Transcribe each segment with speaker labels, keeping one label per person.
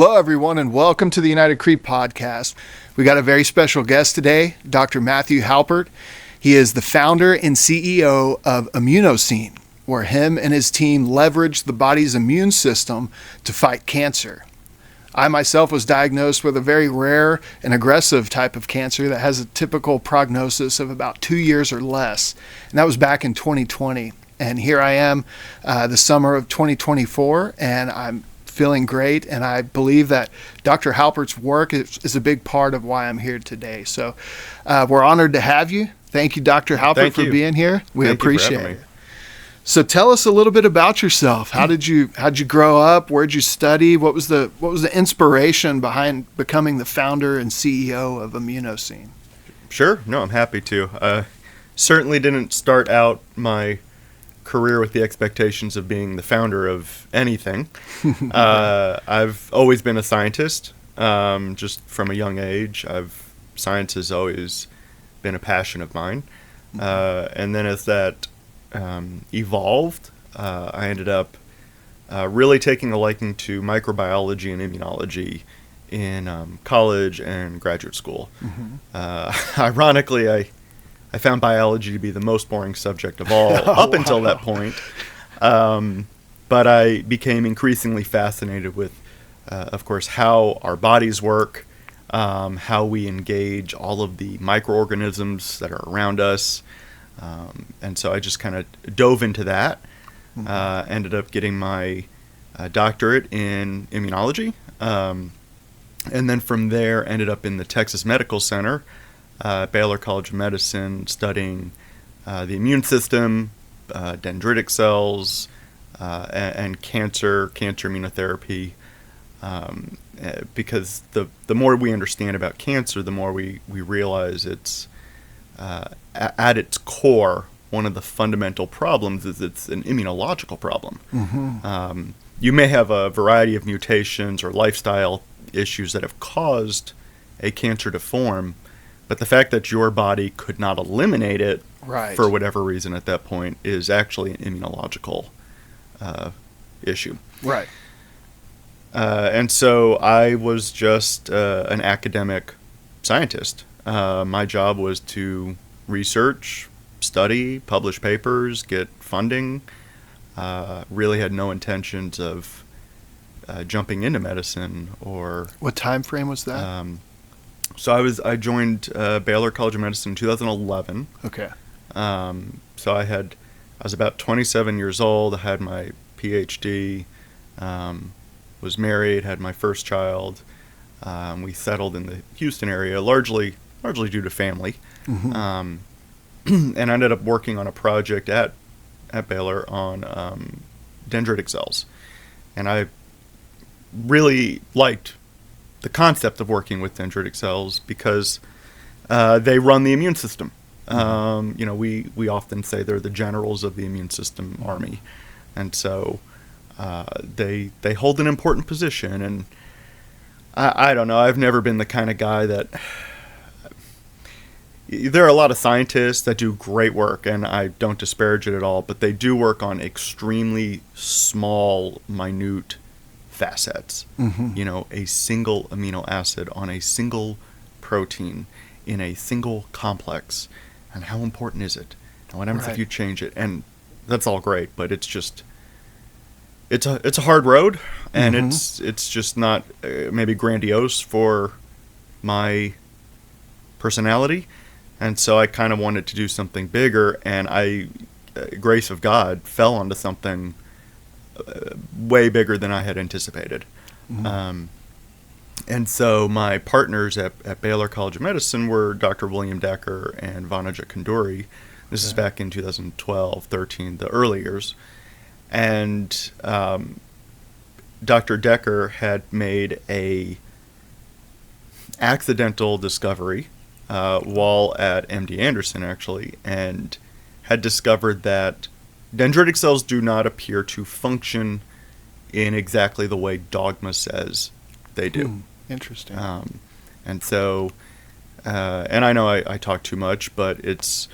Speaker 1: Hello, everyone, and welcome to the United Creek Podcast. We got a very special guest today, Dr. Matthew Halpert. He is the founder and CEO of Immunoscene, where him and his team leverage the body's immune system to fight cancer. I myself was diagnosed with a very rare and aggressive type of cancer that has a typical prognosis of about 2 years or less, and that was back in 2020. And here I am the summer of 2024, and I'm feeling great, and I believe that Dr. Halpert's work is a big part of why I'm here today. So we're honored to have you. Thank you, Dr. Halpert, for being here. We appreciate it. So tell us a little bit about yourself. How'd you grow up? Where'd you study? What was the inspiration behind becoming the founder and CEO of Immunoscene?
Speaker 2: Sure. No, I'm happy to. Certainly didn't start out my career with the expectations of being the founder of anything. I've always been a scientist, just from a young age. Science has always been a passion of mine. And then as that evolved, I ended up really taking a liking to microbiology and immunology in college and graduate school. Ironically, I found biology to be the most boring subject of all until that point. But I became increasingly fascinated with, of course, how our bodies work, how we engage all of the microorganisms that are around us. And so I just kind of dove into that, ended up getting my doctorate in immunology. And then from there ended up in the Texas Medical Center, Baylor College of Medicine, studying the immune system, dendritic cells, and cancer immunotherapy. Because the more we understand about cancer, the more we realize it's at its core, one of the fundamental problems is it's an immunological problem. You may have a variety of mutations or lifestyle issues that have caused a cancer to form, but the fact that your body could not eliminate it for whatever reason at that point is actually an immunological issue.
Speaker 1: Right.
Speaker 2: And so I was just an academic scientist. My job was to research, study, publish papers, get funding. Really had no intentions of jumping into medicine or... What
Speaker 1: time frame was that?
Speaker 2: So I joined Baylor College of Medicine in 2011.
Speaker 1: Okay.
Speaker 2: So I was about 27 years old. I had my PhD, was married, had my first child. We settled in the Houston area, largely due to family. And I ended up working on a project at Baylor on dendritic cells. And I really liked the concept of working with dendritic cells because they run the immune system. We often say they're the generals of the immune system army, and so they hold an important position. And I don't know. I've never been the kind of guy that. There are a lot of scientists that do great work, and I don't disparage it at all, but they do work on extremely small, minute facets. A single amino acid on a single protein in a single complex. And how important is it? And what happens if you change it? And that's all great, but it's just it's a hard road, and it's just not maybe grandiose for my personality. And so I kind of wanted to do something bigger, and I, grace of God, fell onto something way bigger than I had anticipated. And so my partners at Baylor College of Medicine were Dr. William Decker and Vanaja Kanduri. This is back in 2012, 13, the early years. And Dr. Decker had made a accidental discovery while at MD Anderson, actually, and had discovered that dendritic cells do not appear to function in exactly the way dogma says they do.
Speaker 1: Interesting.
Speaker 2: And so, and I know I talk too much, but it's,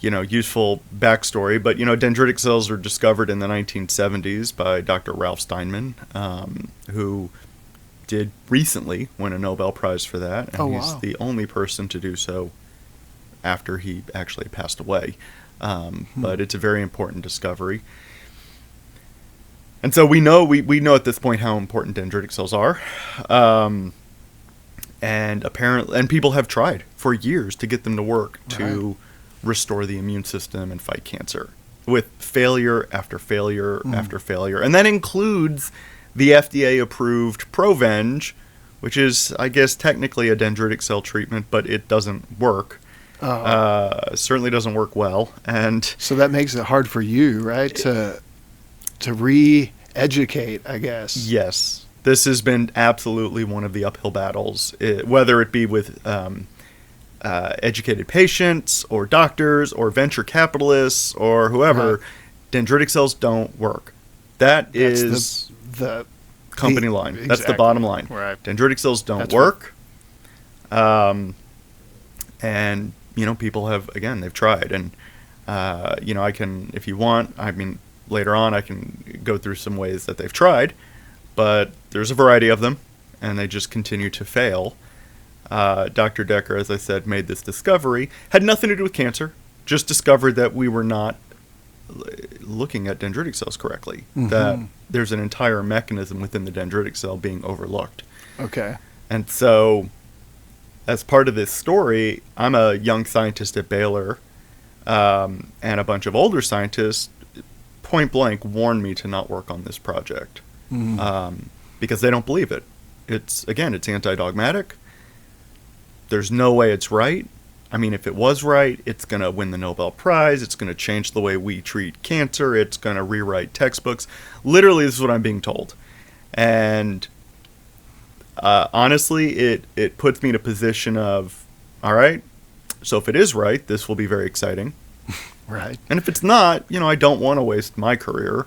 Speaker 2: useful backstory. But, dendritic cells were discovered in the 1970s by Dr. Ralph Steinman, who did recently win a Nobel Prize for that, and
Speaker 1: Oh,
Speaker 2: he's
Speaker 1: wow.
Speaker 2: the only person to do so after he actually passed away. But it's a very important discovery. And so we know at this point how important dendritic cells are. And people have tried for years to get them to work to restore the immune system and fight cancer, with failure after failure after failure. And that includes the FDA-approved Provenge, which is, I guess, technically a dendritic cell treatment, but it doesn't work. Certainly doesn't work well. And
Speaker 1: so that makes it hard for you, right, to re-educate, I guess.
Speaker 2: yes, this has been absolutely one of the uphill battles, whether it be with educated patients or doctors or venture capitalists or whoever.
Speaker 1: Right.
Speaker 2: Dendritic cells don't work. That's
Speaker 1: the
Speaker 2: company line. That's the
Speaker 1: exactly.
Speaker 2: bone line.
Speaker 1: Right.
Speaker 2: Dendritic cells don't
Speaker 1: That's
Speaker 2: work. And, people have, again, they've tried. And, I can, if you want, later on I can go through some ways that they've tried. But there's a variety of them, and they just continue to fail. Dr. Decker, as I said, made this discovery. Had nothing to do with cancer. Just discovered that we were not looking at dendritic cells correctly. That there's an entire mechanism within the dendritic cell being overlooked.
Speaker 1: Okay.
Speaker 2: And so, as part of this story, I'm a young scientist at Baylor, and a bunch of older scientists point blank warned me to not work on this project. Because they don't believe it. It's anti-dogmatic. There's no way it's right. If it was right, it's going to win the Nobel Prize. It's going to change the way we treat cancer. It's going to rewrite textbooks. Literally, this is what I'm being told. And honestly, it puts me in a position of, all right, so if it is right, this will be very exciting.
Speaker 1: Right.
Speaker 2: And if it's not, I don't want to waste my career.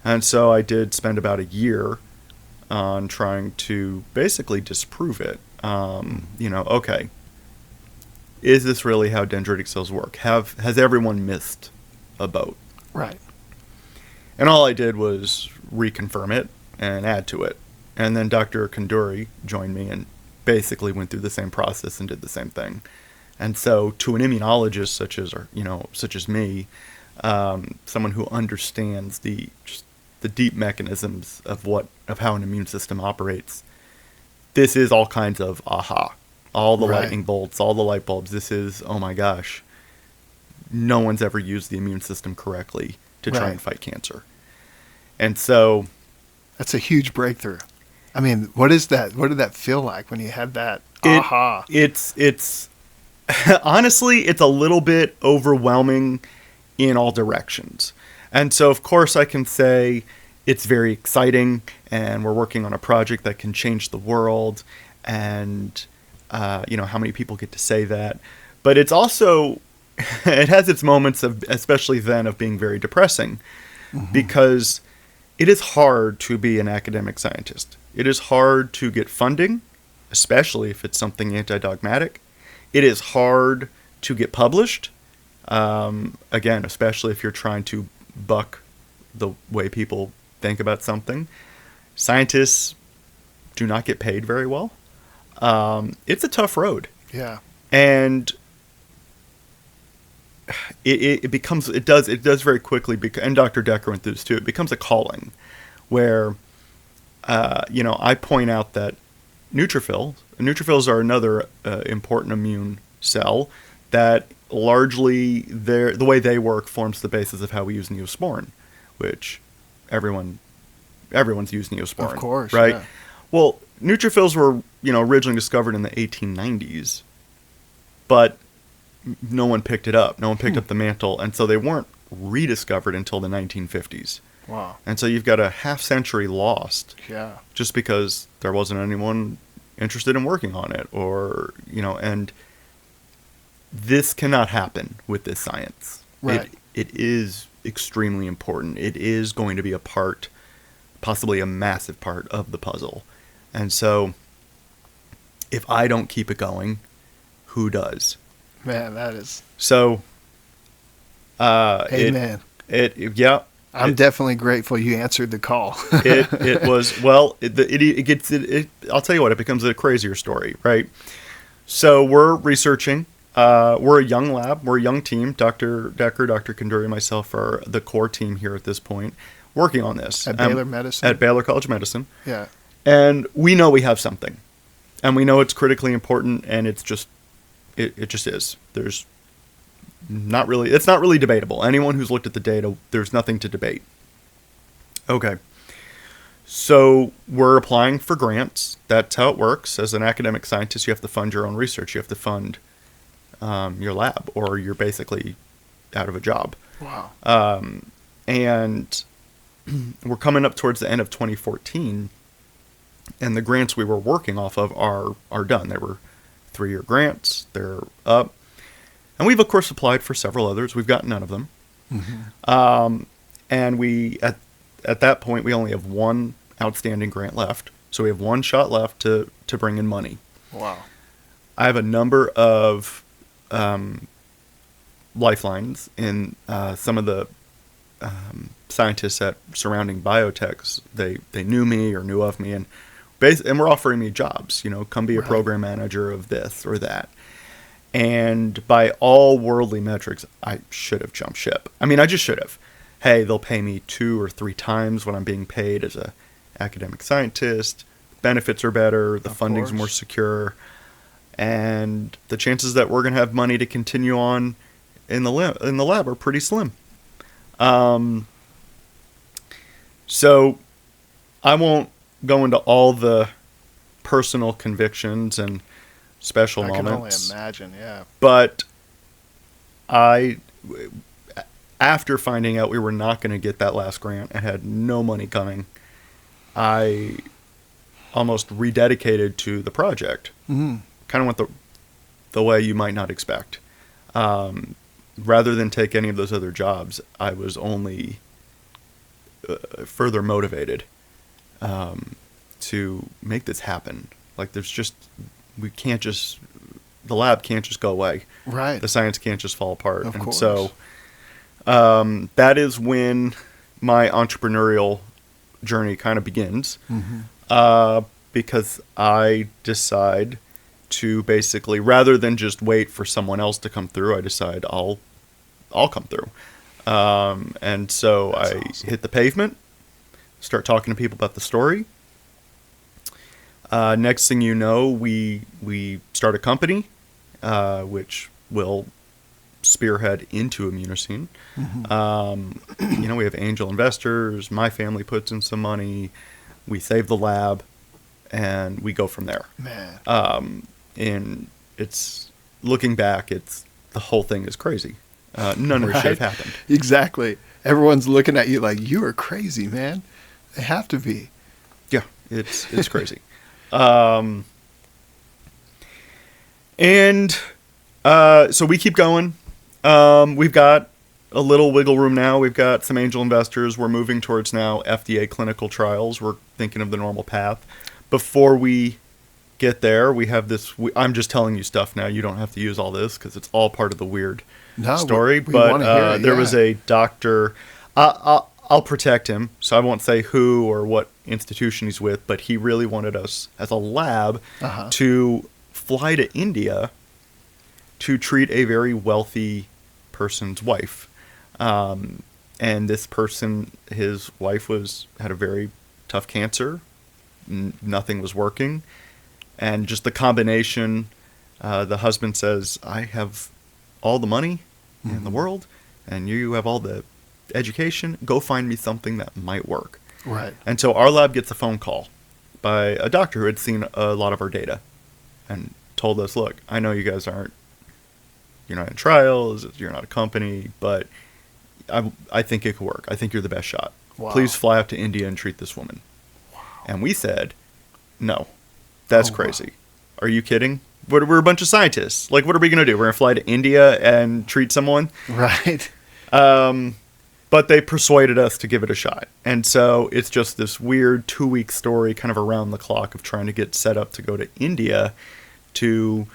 Speaker 2: And so I did spend about a year on trying to basically disprove it. Okay, is this really how dendritic cells work? Has everyone missed a boat?
Speaker 1: Right.
Speaker 2: And all I did was reconfirm it and add to it. And then Dr. Kanduri joined me and basically went through the same process and did the same thing. And so to an immunologist such as me, someone who understands the deep mechanisms of how an immune system operates, this is all kinds of aha. All the lightning bolts, all the light bulbs. This is, oh my gosh, no one's ever used the immune system correctly to try and fight cancer. And so,
Speaker 1: that's a huge breakthrough. What is that? What did that feel like when you had that aha?
Speaker 2: It's honestly, it's a little bit overwhelming in all directions. And so, of course, I can say it's very exciting, and we're working on a project that can change the world, and how many people get to say that. But it's also, it has its moments of, especially then, of being very depressing, because it is hard to be an academic scientist. It is hard to get funding, especially if it's something anti-dogmatic. It is hard to get published, again, especially if you're trying to buck the way people think about something. Scientists do not get paid very well. It's a tough road.
Speaker 1: Yeah.
Speaker 2: And it does very quickly, and Dr. Decker went through this too, it becomes a calling where, I point out that neutrophils are another important immune cell that largely the way they work forms the basis of how we use Neosporin, which everyone's used Neosporin.
Speaker 1: Of course,
Speaker 2: right?
Speaker 1: yeah.
Speaker 2: Well, neutrophils were, originally discovered in the 1890s, but no one picked it up. No one picked up the mantle, and so they weren't rediscovered until the 1950s.
Speaker 1: Wow.
Speaker 2: And so you've got a half century lost.
Speaker 1: Yeah.
Speaker 2: Just because there wasn't anyone interested in working on it, or, and this cannot happen with this science.
Speaker 1: Right.
Speaker 2: It is extremely important. It is going to be a part, possibly a massive part of the puzzle. And so if I don't keep it going, who does?
Speaker 1: Man, that is.
Speaker 2: So,
Speaker 1: Amen.
Speaker 2: Yeah.
Speaker 1: I'm definitely grateful you answered the call.
Speaker 2: It was, well, I'll tell you what, it becomes a crazier story, right? So we're researching. We're a young lab. We're a young team. Dr. Decker, Dr. Kanduri, and myself are the core team here at this point, working on this.
Speaker 1: At Baylor Medicine?
Speaker 2: At Baylor College of Medicine.
Speaker 1: Yeah.
Speaker 2: And we know we have something. And we know it's critically important, and it's just, it just is. It's not really debatable. Anyone who's looked at the data, there's nothing to debate. Okay. So we're applying for grants. That's how it works. As an academic scientist, you have to fund your own research. You have to fund your lab, or you're basically out of a job.
Speaker 1: Wow.
Speaker 2: And we're coming up towards the end of 2014, and the grants we were working off of are done. They were 3-year grants. They're up. And we've, of course, applied for several others. We've gotten none of them. Mm-hmm. And we, at that point, we only have one outstanding grant left. So we have one shot left to bring in money.
Speaker 1: Wow.
Speaker 2: I have a number of lifelines in some of the scientists at surrounding biotechs. They knew me or knew of me, and we're offering me jobs. Come be a program manager of this or that. And by all worldly metrics, I should have jumped ship. I mean, I just should have. Hey, they'll pay me 2 or 3 times what I'm being paid as a academic scientist. Benefits are better. The funding's more secure. And the chances that we're going to have money to continue on in the lab are pretty slim. So I won't go into all the personal convictions and special moments.
Speaker 1: I can only imagine, yeah.
Speaker 2: But after finding out we were not going to get that last grant and had no money coming, I almost rededicated to the project. Mm-hmm. Kind of went the way you might not expect. Rather than take any of those other jobs, I was only further motivated to make this happen. Like, the lab can't just go away.
Speaker 1: Right.
Speaker 2: The science can't just fall apart.
Speaker 1: Of course.
Speaker 2: So that is when my entrepreneurial journey kind of begins. Mm-hmm. Because I decide to basically, rather than just wait for someone else to come through, I decide I'll come through. And so That's awesome. Hit the pavement, start talking to people about the story. Next thing you know, we start a company, which will spearhead into Immunosine. Mm-hmm. We have angel investors. My family puts in some money. We save the lab, and we go from there.
Speaker 1: Man.
Speaker 2: And it's, looking back, the whole thing is crazy. None of it should have happened.
Speaker 1: Exactly. Everyone's looking at you like, you are crazy, man. They have to be.
Speaker 2: Yeah, it's crazy. So we keep going. We've got a little wiggle room now. We've got some angel investors. We're moving towards now FDA clinical trials. We're thinking of the normal path. Before we get there, we have this. I'm just telling you stuff now. You don't have to use all this because it's all part of the weird story.
Speaker 1: We want to hear it,
Speaker 2: there was a doctor. I'll protect him, so I won't say who or what institution he's with, but he really wanted us as a lab to fly to India to treat a very wealthy person's wife. And this person, his wife had a very tough cancer. Nothing was working. And just the combination, the husband says, I have all the money in the world, and you have all the education. Go find me something that might work.
Speaker 1: Right.
Speaker 2: And so our lab gets a phone call by a doctor who had seen a lot of our data and told us, look, I know you guys you're not in trials, you're not a company, but I think it could work. I think you're the best shot.
Speaker 1: Wow. Please
Speaker 2: fly up to India and treat this woman. Wow. And we said, no, that's crazy. Wow. Are you kidding? We're a bunch of scientists. Like, what are we going to do? We're going to fly to India and treat someone?
Speaker 1: Right.
Speaker 2: But they persuaded us to give it a shot. And so it's just this weird 2-week story kind of around the clock of trying to get set up to go to India to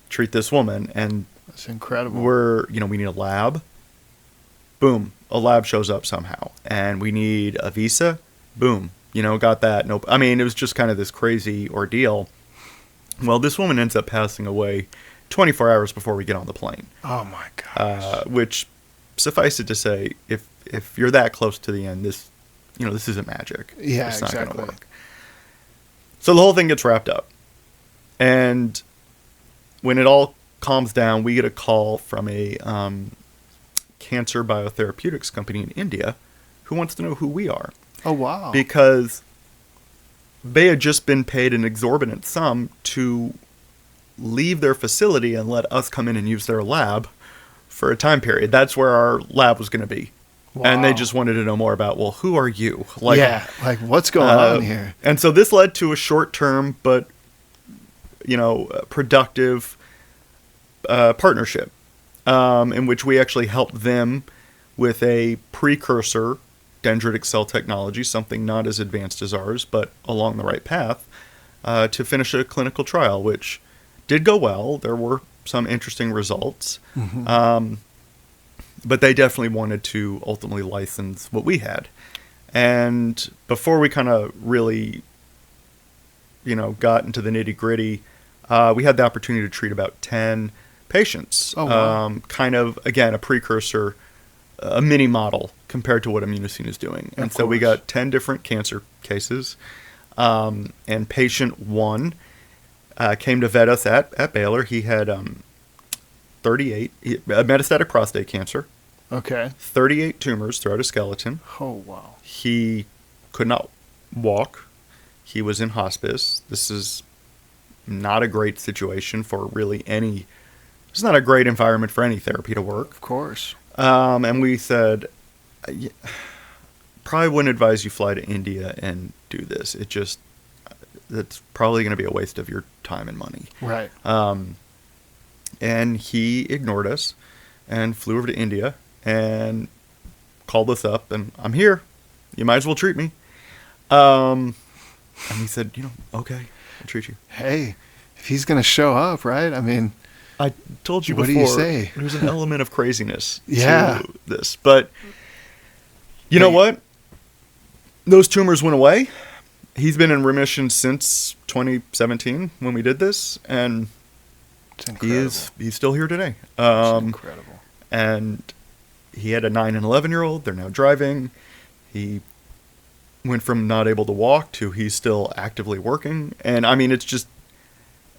Speaker 2: treat this woman. And
Speaker 1: that's incredible.
Speaker 2: we need a lab. boom, a lab shows up somehow. And we need a visa. Boom. Got that. Nope. I mean, it was just kind of this crazy ordeal. Well, this woman ends up passing away 24 hours before we get on the plane.
Speaker 1: Oh, my gosh.
Speaker 2: Which, suffice it to say, if you're that close to the end, this isn't magic.
Speaker 1: Yeah,
Speaker 2: it's not
Speaker 1: exactly.
Speaker 2: going to work. So the whole thing gets wrapped up. And when it all calms down, we get a call from a cancer biotherapeutics company in India who wants to know who we are.
Speaker 1: Oh, wow.
Speaker 2: Because they had just been paid an exorbitant sum to leave their facility and let us come in and use their lab for a time period. That's where our lab was going to be. Wow. And they just wanted to know more about, well, who are you?
Speaker 1: What's going on here?
Speaker 2: And so this led to a short-term but, productive partnership in which we actually helped them with a precursor dendritic cell technology, something not as advanced as ours, but along the right path, to finish a clinical trial, which did go well. There were some interesting results. Mm-hmm. But they definitely wanted to ultimately license what we had. And before we kind of really, got into the nitty-gritty, we had the opportunity to treat about 10 patients.
Speaker 1: Oh, wow.
Speaker 2: Kind of, again, a precursor, a mini model compared to what Immunoscene is doing. And so we got 10 different cancer cases. And patient 1 came to vet us at Baylor. He had 38 metastatic prostate cancer.
Speaker 1: Okay.
Speaker 2: 38 tumors throughout his skeleton.
Speaker 1: Oh, wow.
Speaker 2: He could not walk. He was in hospice. This is not a great situation for really any... It's not a great environment for any therapy to work.
Speaker 1: Of course.
Speaker 2: And we said, probably wouldn't advise you fly to India and do this. It's probably going to be a waste of your time and money.
Speaker 1: Right.
Speaker 2: And he ignored us and flew over to India and called us up, and I'm here. You might as well treat me. And he said, okay, I'll treat you.
Speaker 1: Hey, if he's going to show up, right? I mean,
Speaker 2: I told you
Speaker 1: what
Speaker 2: before.
Speaker 1: What do you say?
Speaker 2: There's an element of craziness
Speaker 1: to
Speaker 2: this. But you know what? Those tumors went away. He's been in remission since 2017 when we did this, and he's still here today.
Speaker 1: It's incredible.
Speaker 2: And he had a 9 and 11-year-old. They're now driving. He went from not able to walk to he's still actively working. And I mean, it's just...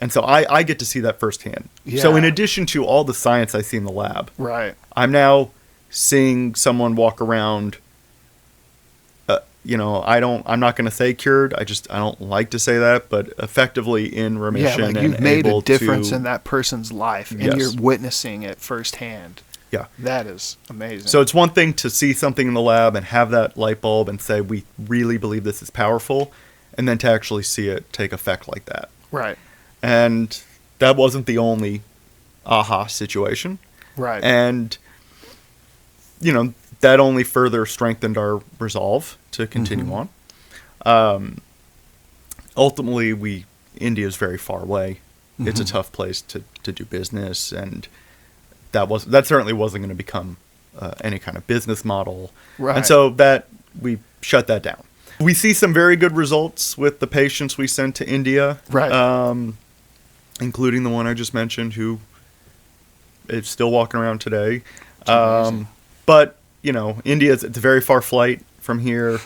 Speaker 2: And so I get to see that firsthand. Yeah. So in addition to all the science I see in the lab,
Speaker 1: right,
Speaker 2: I'm now seeing someone walk around... I'm not going to say cured. I don't like to say that, but effectively in remission.
Speaker 1: Yeah, like you've made a difference in that person's life, and you're witnessing it firsthand.
Speaker 2: Yeah.
Speaker 1: That is amazing.
Speaker 2: So it's one thing to see something in the lab and have that light bulb and say, we really believe this is powerful, and then to actually see it take effect like that.
Speaker 1: Right.
Speaker 2: And that wasn't the only aha situation.
Speaker 1: Right.
Speaker 2: And, that only further strengthened our resolve to continue on. Ultimately, India is very far away. Mm-hmm. It's a tough place to do business, and that certainly wasn't going to become any kind of business model.
Speaker 1: Right.
Speaker 2: And so we shut that down. We see some very good results with the patients we sent to India,
Speaker 1: right?
Speaker 2: Including the one I just mentioned, who is still walking around today. But it's a very far flight from here.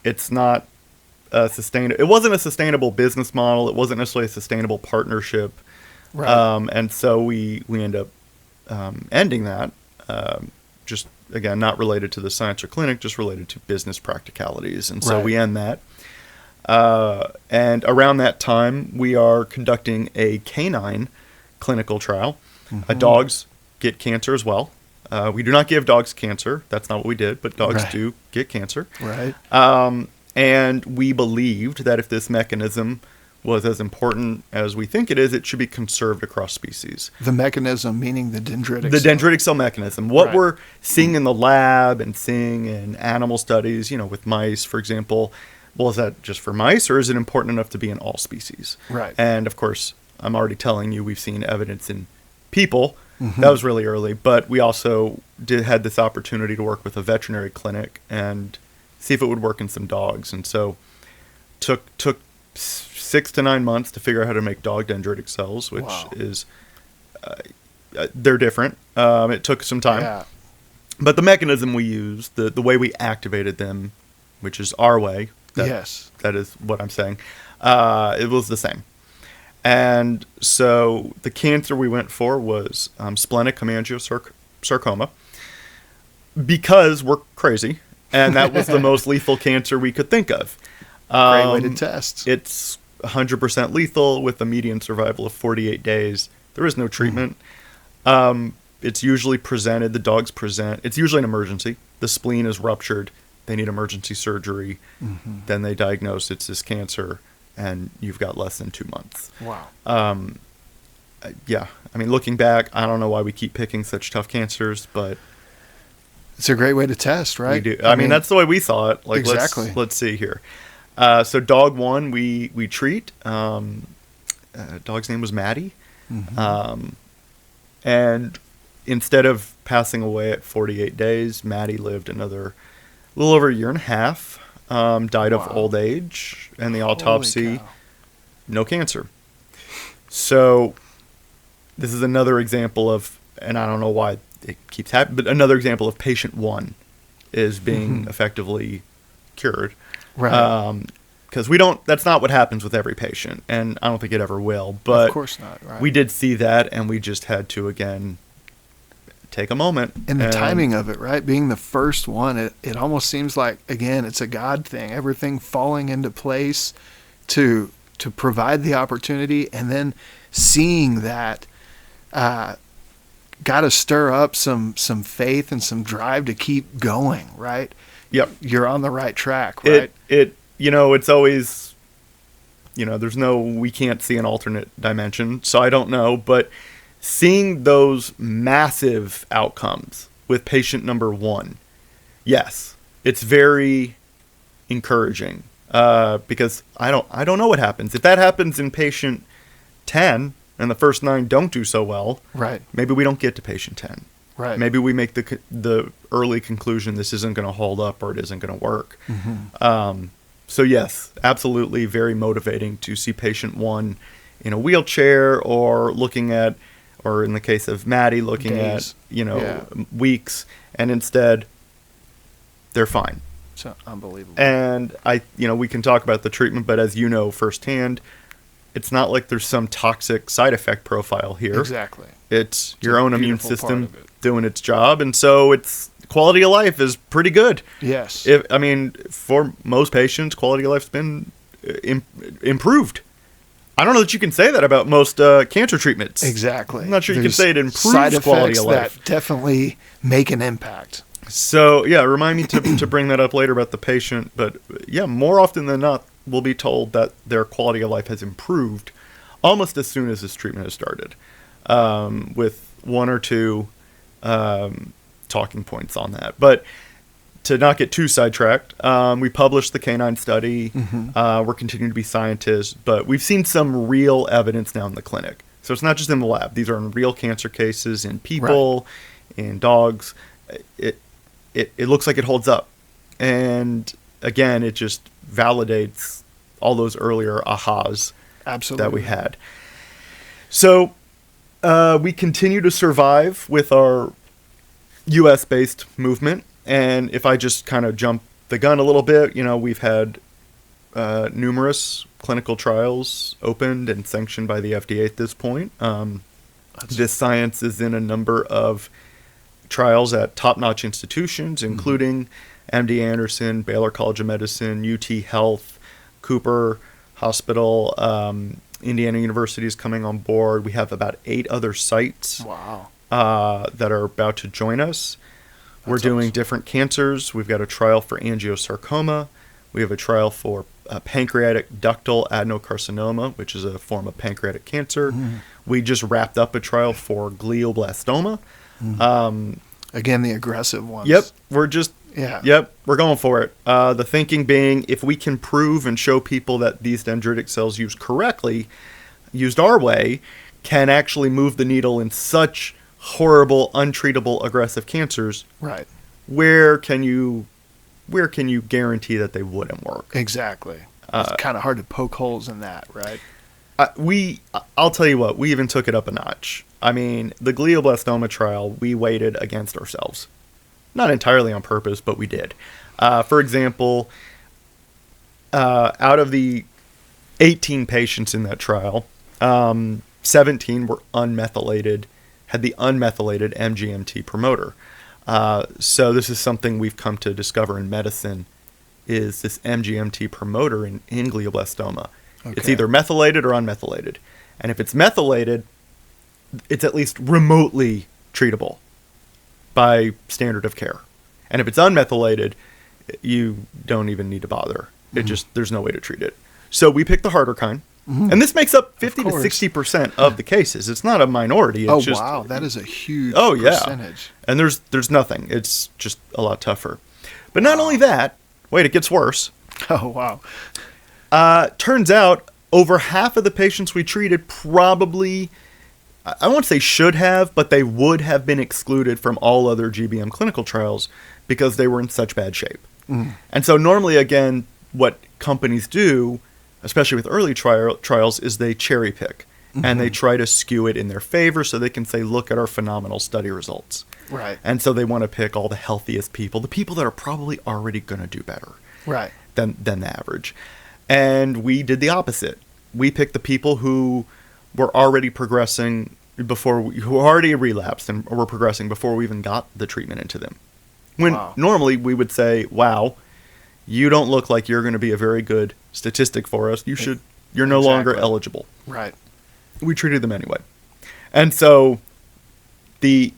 Speaker 2: It's not sustainable. It wasn't a sustainable business model. It wasn't necessarily a sustainable partnership. Right. And so we end up ending that. Just again, not related to the science or clinic, just related to business practicalities. And so we end that. And around that time, we are conducting a canine clinical trial. Mm-hmm. Dogs get cancer as well. We do not give dogs cancer. That's not what we did, but dogs do get cancer.
Speaker 1: Right.
Speaker 2: And we believed that if this mechanism was as important as we think it is, it should be conserved across species.
Speaker 1: The mechanism meaning the dendritic
Speaker 2: cell. The dendritic cell mechanism. What we're seeing in the lab and seeing in animal studies, with mice, for example, well, is that just for mice, or is it important enough to be in all species?
Speaker 1: Right.
Speaker 2: And, of course, I'm already telling you we've seen evidence in people
Speaker 1: Mm-hmm.
Speaker 2: That was really early, but we also had this opportunity to work with a veterinary clinic and see if it would work in some dogs. And so took 6 to 9 months to figure out how to make dog dendritic cells, which is they're different. It took some time.
Speaker 1: Yeah.
Speaker 2: But the mechanism we used, the way we activated them, which is our way,
Speaker 1: Yes.
Speaker 2: that is what I'm saying, it was the same. And so the cancer we went for was splenic hemangiosarcoma, because we're crazy, and that was the most lethal cancer we could think of.
Speaker 1: Great way to test.
Speaker 2: It's 100% lethal with a median survival of 48 days. There is no treatment. It's usually presented, the dogs present, it's usually an emergency. The spleen is ruptured. They need emergency surgery. Then they diagnose it's this cancer, and you've got less than 2 months.
Speaker 1: Wow.
Speaker 2: Yeah. I mean, looking back, I don't know why we keep picking such tough cancers, but
Speaker 1: It's a great way to test, right?
Speaker 2: we do. I mean, that's the way we saw it. Like,
Speaker 1: exactly.
Speaker 2: Let's see here. So dog one, we treat. Dog's name was Maddie. And instead of passing away at 48 days, Maddie lived another little over a year and a half. Died of old age, and the autopsy, no cancer. So this is another example of, and I don't know why it keeps happening, but another example of patient one is being effectively cured.
Speaker 1: Right.
Speaker 2: Because that's not what happens with every patient, and I don't think it ever will. But
Speaker 1: of course not, right.
Speaker 2: We did see that, and we just had to, again, take a moment.
Speaker 1: And the timing of it, right? Being the first one, it almost seems like, again, it's a God thing. Everything falling into place to provide the opportunity, and then seeing that got to stir up some faith and some drive to keep going, right?
Speaker 2: Yep.
Speaker 1: You're on the right track, right?
Speaker 2: It's always, we can't see an alternate dimension, so I don't know, but seeing those massive outcomes with patient number one, yes, it's very encouraging, because I don't know what happens. If that happens in patient 10 and the first 9 don't do so well,
Speaker 1: right?
Speaker 2: Maybe we don't get to patient 10.
Speaker 1: Right.
Speaker 2: Maybe we make the early conclusion this isn't going to hold up or it isn't going to work. So yes, absolutely very motivating to see patient one in a wheelchair, or looking at, or in the case of Maddie, looking
Speaker 1: Days.
Speaker 2: at, weeks, and instead they're fine.
Speaker 1: So unbelievable.
Speaker 2: And we can talk about the treatment, but as you know firsthand, it's not like there's some toxic side effect profile here.
Speaker 1: Exactly.
Speaker 2: It's your own immune
Speaker 1: beautiful part
Speaker 2: system
Speaker 1: of it.
Speaker 2: doing its job, and so it's quality of life is pretty good.
Speaker 1: Yes.
Speaker 2: For most patients, quality of life's been improved. I don't know that you can say that about most cancer treatments.
Speaker 1: Exactly.
Speaker 2: I'm not sure you can
Speaker 1: There's
Speaker 2: say it improves
Speaker 1: side
Speaker 2: quality
Speaker 1: effects
Speaker 2: of life.
Speaker 1: that definitely make an impact.
Speaker 2: So, yeah, remind me to bring that up later about the patient. But, yeah, more often than not, we'll be told that their quality of life has improved almost as soon as this treatment has started, with 1 or 2 talking points on that. But to not get too sidetracked, we published the canine study. We're continuing to be scientists, but we've seen some real evidence now in the clinic. So it's not just in the lab. These are in real cancer cases in people, in dogs. It looks like it holds up. And again, it just validates all those earlier ahas that we had. So we continue to survive with our U.S.-based movement. And if I just kind of jump the gun a little bit, we've had numerous clinical trials opened and sanctioned by the FDA at this point. This science is in a number of trials at top-notch institutions, including MD Anderson, Baylor College of Medicine, UT Health, Cooper Hospital, Indiana University is coming on board. We have about 8 other sites that are about to join us. We're doing different cancers. We've got a trial for angiosarcoma. We have a trial for pancreatic ductal adenocarcinoma, which is a form of pancreatic cancer. We just wrapped up a trial for glioblastoma.
Speaker 1: Again, the aggressive ones.
Speaker 2: Yep, we're going for it. The thinking being, if we can prove and show people that these dendritic cells used correctly, used our way, can actually move the needle in such horrible, untreatable, aggressive cancers,
Speaker 1: Right.
Speaker 2: where can you guarantee that they wouldn't work?
Speaker 1: Exactly. It's kind of hard to poke holes in that, right?
Speaker 2: I'll tell you what, we even took it up a notch. I mean, the glioblastoma trial, we weighted against ourselves. Not entirely on purpose, but we did. For example, out of the 18 patients in that trial, 17 were unmethylated, had the unmethylated MGMT promoter. So this is something we've come to discover in medicine, is this MGMT promoter in glioblastoma.
Speaker 1: Okay.
Speaker 2: It's either methylated or unmethylated. And if it's methylated, it's at least remotely treatable by standard of care. And if it's unmethylated, you don't even need to bother. There's no way to treat it. So we picked the harder kind. Mm-hmm. And this makes up 50 to 60% of the cases. It's not a minority. It's
Speaker 1: wow. That is a huge
Speaker 2: percentage. And there's nothing. It's just a lot tougher. But not only that, wait, it gets worse.
Speaker 1: Oh, wow.
Speaker 2: Turns out over half of the patients we treated probably, I won't say should have, but they would have been excluded from all other GBM clinical trials because they were in such bad shape. Mm. And so normally, again, what companies do, especially with early trials, is they cherry pick. Mm-hmm. And they try to skew it in their favor so they can say, look at our phenomenal study results.
Speaker 1: Right.
Speaker 2: And so they want to pick all the healthiest people, the people that are probably already going to do better than the average. And we did the opposite. We picked the people who were already progressing who already relapsed and were progressing before we even got the treatment into them. When normally we would say, wow, you don't look like you're going to be a very good statistic for us. You're no longer eligible.
Speaker 1: Right.
Speaker 2: We treated them anyway. And so the,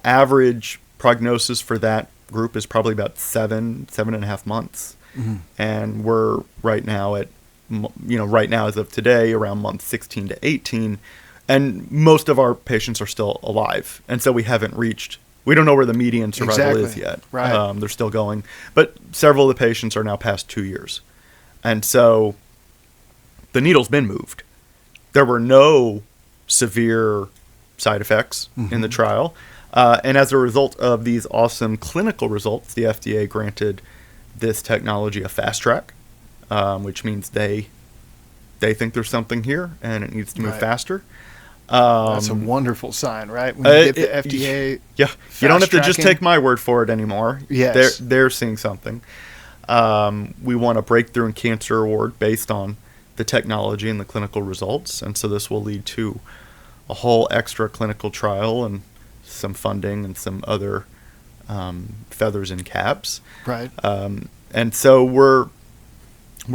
Speaker 2: average prognosis for that group is probably about 7.5 months. Mm-hmm. And we're right now as of today, around month 16 to 18. And most of our patients are still alive. And so we don't know where the median survival is yet.
Speaker 1: Right.
Speaker 2: They're still going. But several of the patients are now past 2 years. And so the needle's been moved. There were no severe side effects in the trial. And as a result of these awesome clinical results, the FDA granted this technology a fast track, which means they think there's something here and it needs to move faster.
Speaker 1: That's a wonderful sign, right? When you get the FDA,
Speaker 2: you don't have to just take my word for it anymore.
Speaker 1: Yes,
Speaker 2: they're seeing something. We won a Breakthrough in Cancer award based on the technology and the clinical results, and so this will lead to a whole extra clinical trial and some funding and some other feathers in caps.
Speaker 1: Right.
Speaker 2: And so we're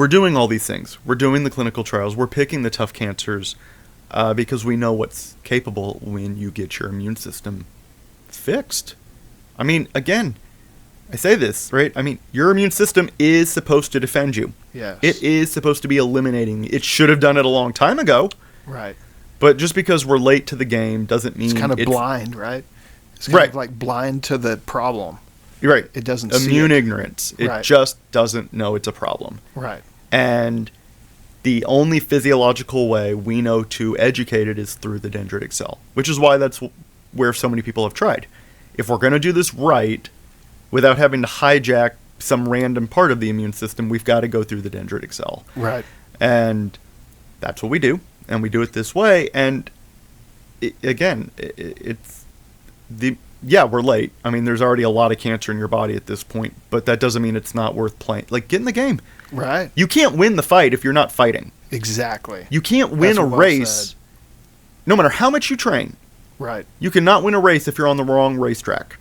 Speaker 2: doing all these things. We're doing the clinical trials. We're picking the tough cancers because we know what's capable when you get your immune system fixed. I mean, again, I say this, right? I mean, your immune system is supposed to defend you.
Speaker 1: Yes.
Speaker 2: It is supposed to be eliminating. It should have done it a long time ago.
Speaker 1: Right.
Speaker 2: But just because we're late to the game doesn't mean
Speaker 1: it's kind of blind, right? It's kind of like blind to the problem.
Speaker 2: You're right.
Speaker 1: It doesn't
Speaker 2: immune
Speaker 1: see it.
Speaker 2: Ignorance. It just doesn't know it's a problem.
Speaker 1: Right.
Speaker 2: And the only physiological way we know to educate it is through the dendritic cell, which is why that's where so many people have tried. If we're going to do this right, without having to hijack some random part of the immune system, we've got to go through the dendritic cell.
Speaker 1: Right.
Speaker 2: And that's what we do. And we do it this way. And we're late. I mean, there's already a lot of cancer in your body at this point, but that doesn't mean it's not worth playing. Like, get in the game.
Speaker 1: Right.
Speaker 2: You can't win the fight if you're not fighting.
Speaker 1: Exactly.
Speaker 2: You can't win a race no matter how much you train.
Speaker 1: Right.
Speaker 2: You cannot win a race if you're on the wrong racetrack.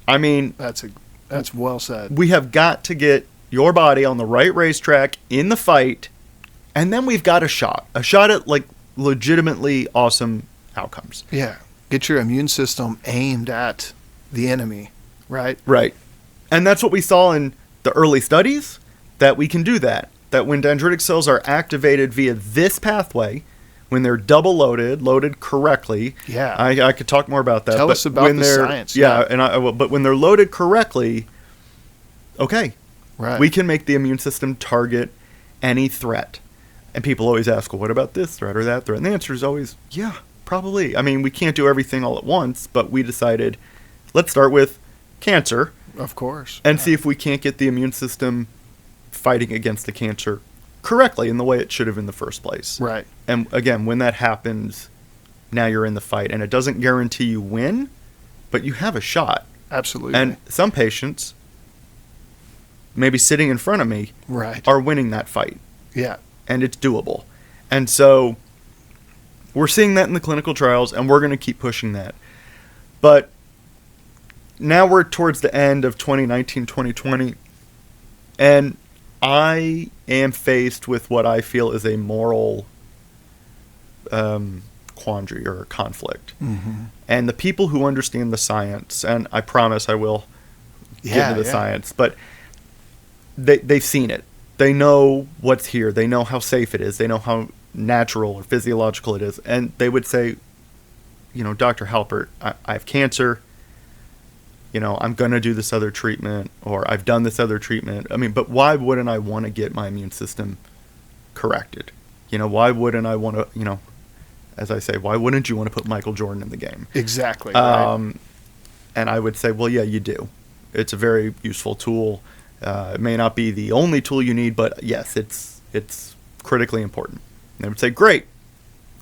Speaker 2: I mean,
Speaker 1: that's well said.
Speaker 2: We have got to get your body on the right racetrack in the fight, and then we've got a shot at like legitimately awesome outcomes.
Speaker 1: Yeah. Get your immune system aimed at the enemy, right?
Speaker 2: Right. And that's what we saw in the early studies, that we can do that. That when dendritic cells are activated via this pathway, when they're double loaded correctly.
Speaker 1: Yeah.
Speaker 2: I could talk more about that.
Speaker 1: Tell us about the science.
Speaker 2: Yeah, and I will. But when they're loaded correctly, okay.
Speaker 1: Right.
Speaker 2: We can make the immune system target any threat. And people always ask, well, what about this threat or that threat? And the answer is always, yeah, probably. I mean, we can't do everything all at once, but we decided, let's start with cancer.
Speaker 1: Of course.
Speaker 2: And see if we can't get the immune system fighting against the cancer correctly in the way it should have in the first place.
Speaker 1: Right.
Speaker 2: And again, when that happens, now you're in the fight. And it doesn't guarantee you win, but you have a shot.
Speaker 1: Absolutely.
Speaker 2: And some patients, maybe sitting in front of me,
Speaker 1: right,
Speaker 2: are winning that fight.
Speaker 1: Yeah.
Speaker 2: And it's doable. And so we're seeing that in the clinical trials, and we're going to keep pushing that. But now we're towards the end of 2019, 2020, and I am faced with what I feel is a moral quandary or conflict.
Speaker 1: Mm-hmm.
Speaker 2: And the people who understand the science, and I promise I will get into the science, but they've seen it. They know what's here. They know how safe it is. They know how natural or physiological it is. And they would say, Dr. Halpert, I have cancer. I'm going to do this other treatment, or I've done this other treatment. I mean, but why wouldn't I want to get my immune system corrected? Why wouldn't I want to, as I say, why wouldn't you want to put Michael Jordan in the game?
Speaker 1: Exactly. Right.
Speaker 2: And I would say, well, yeah, you do. It's a very useful tool. It may not be the only tool you need, but yes, it's critically important. And they would say, great,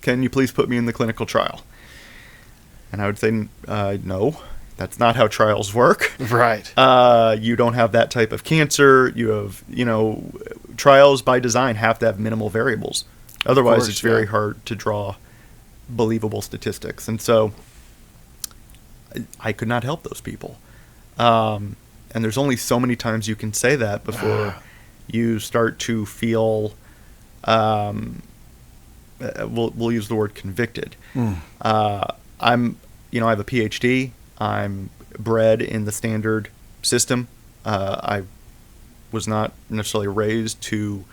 Speaker 2: can you please put me in the clinical trial? And I would say, no, that's not how trials work.
Speaker 1: Right.
Speaker 2: You don't have that type of cancer. You have, trials by design have to have minimal variables. Otherwise, it's very hard to draw believable statistics. And so I could not help those people. And there's only so many times you can say that before you start to feel, we'll use the word convicted. I have a PhD. I'm bred in the standard system. I was not necessarily raised to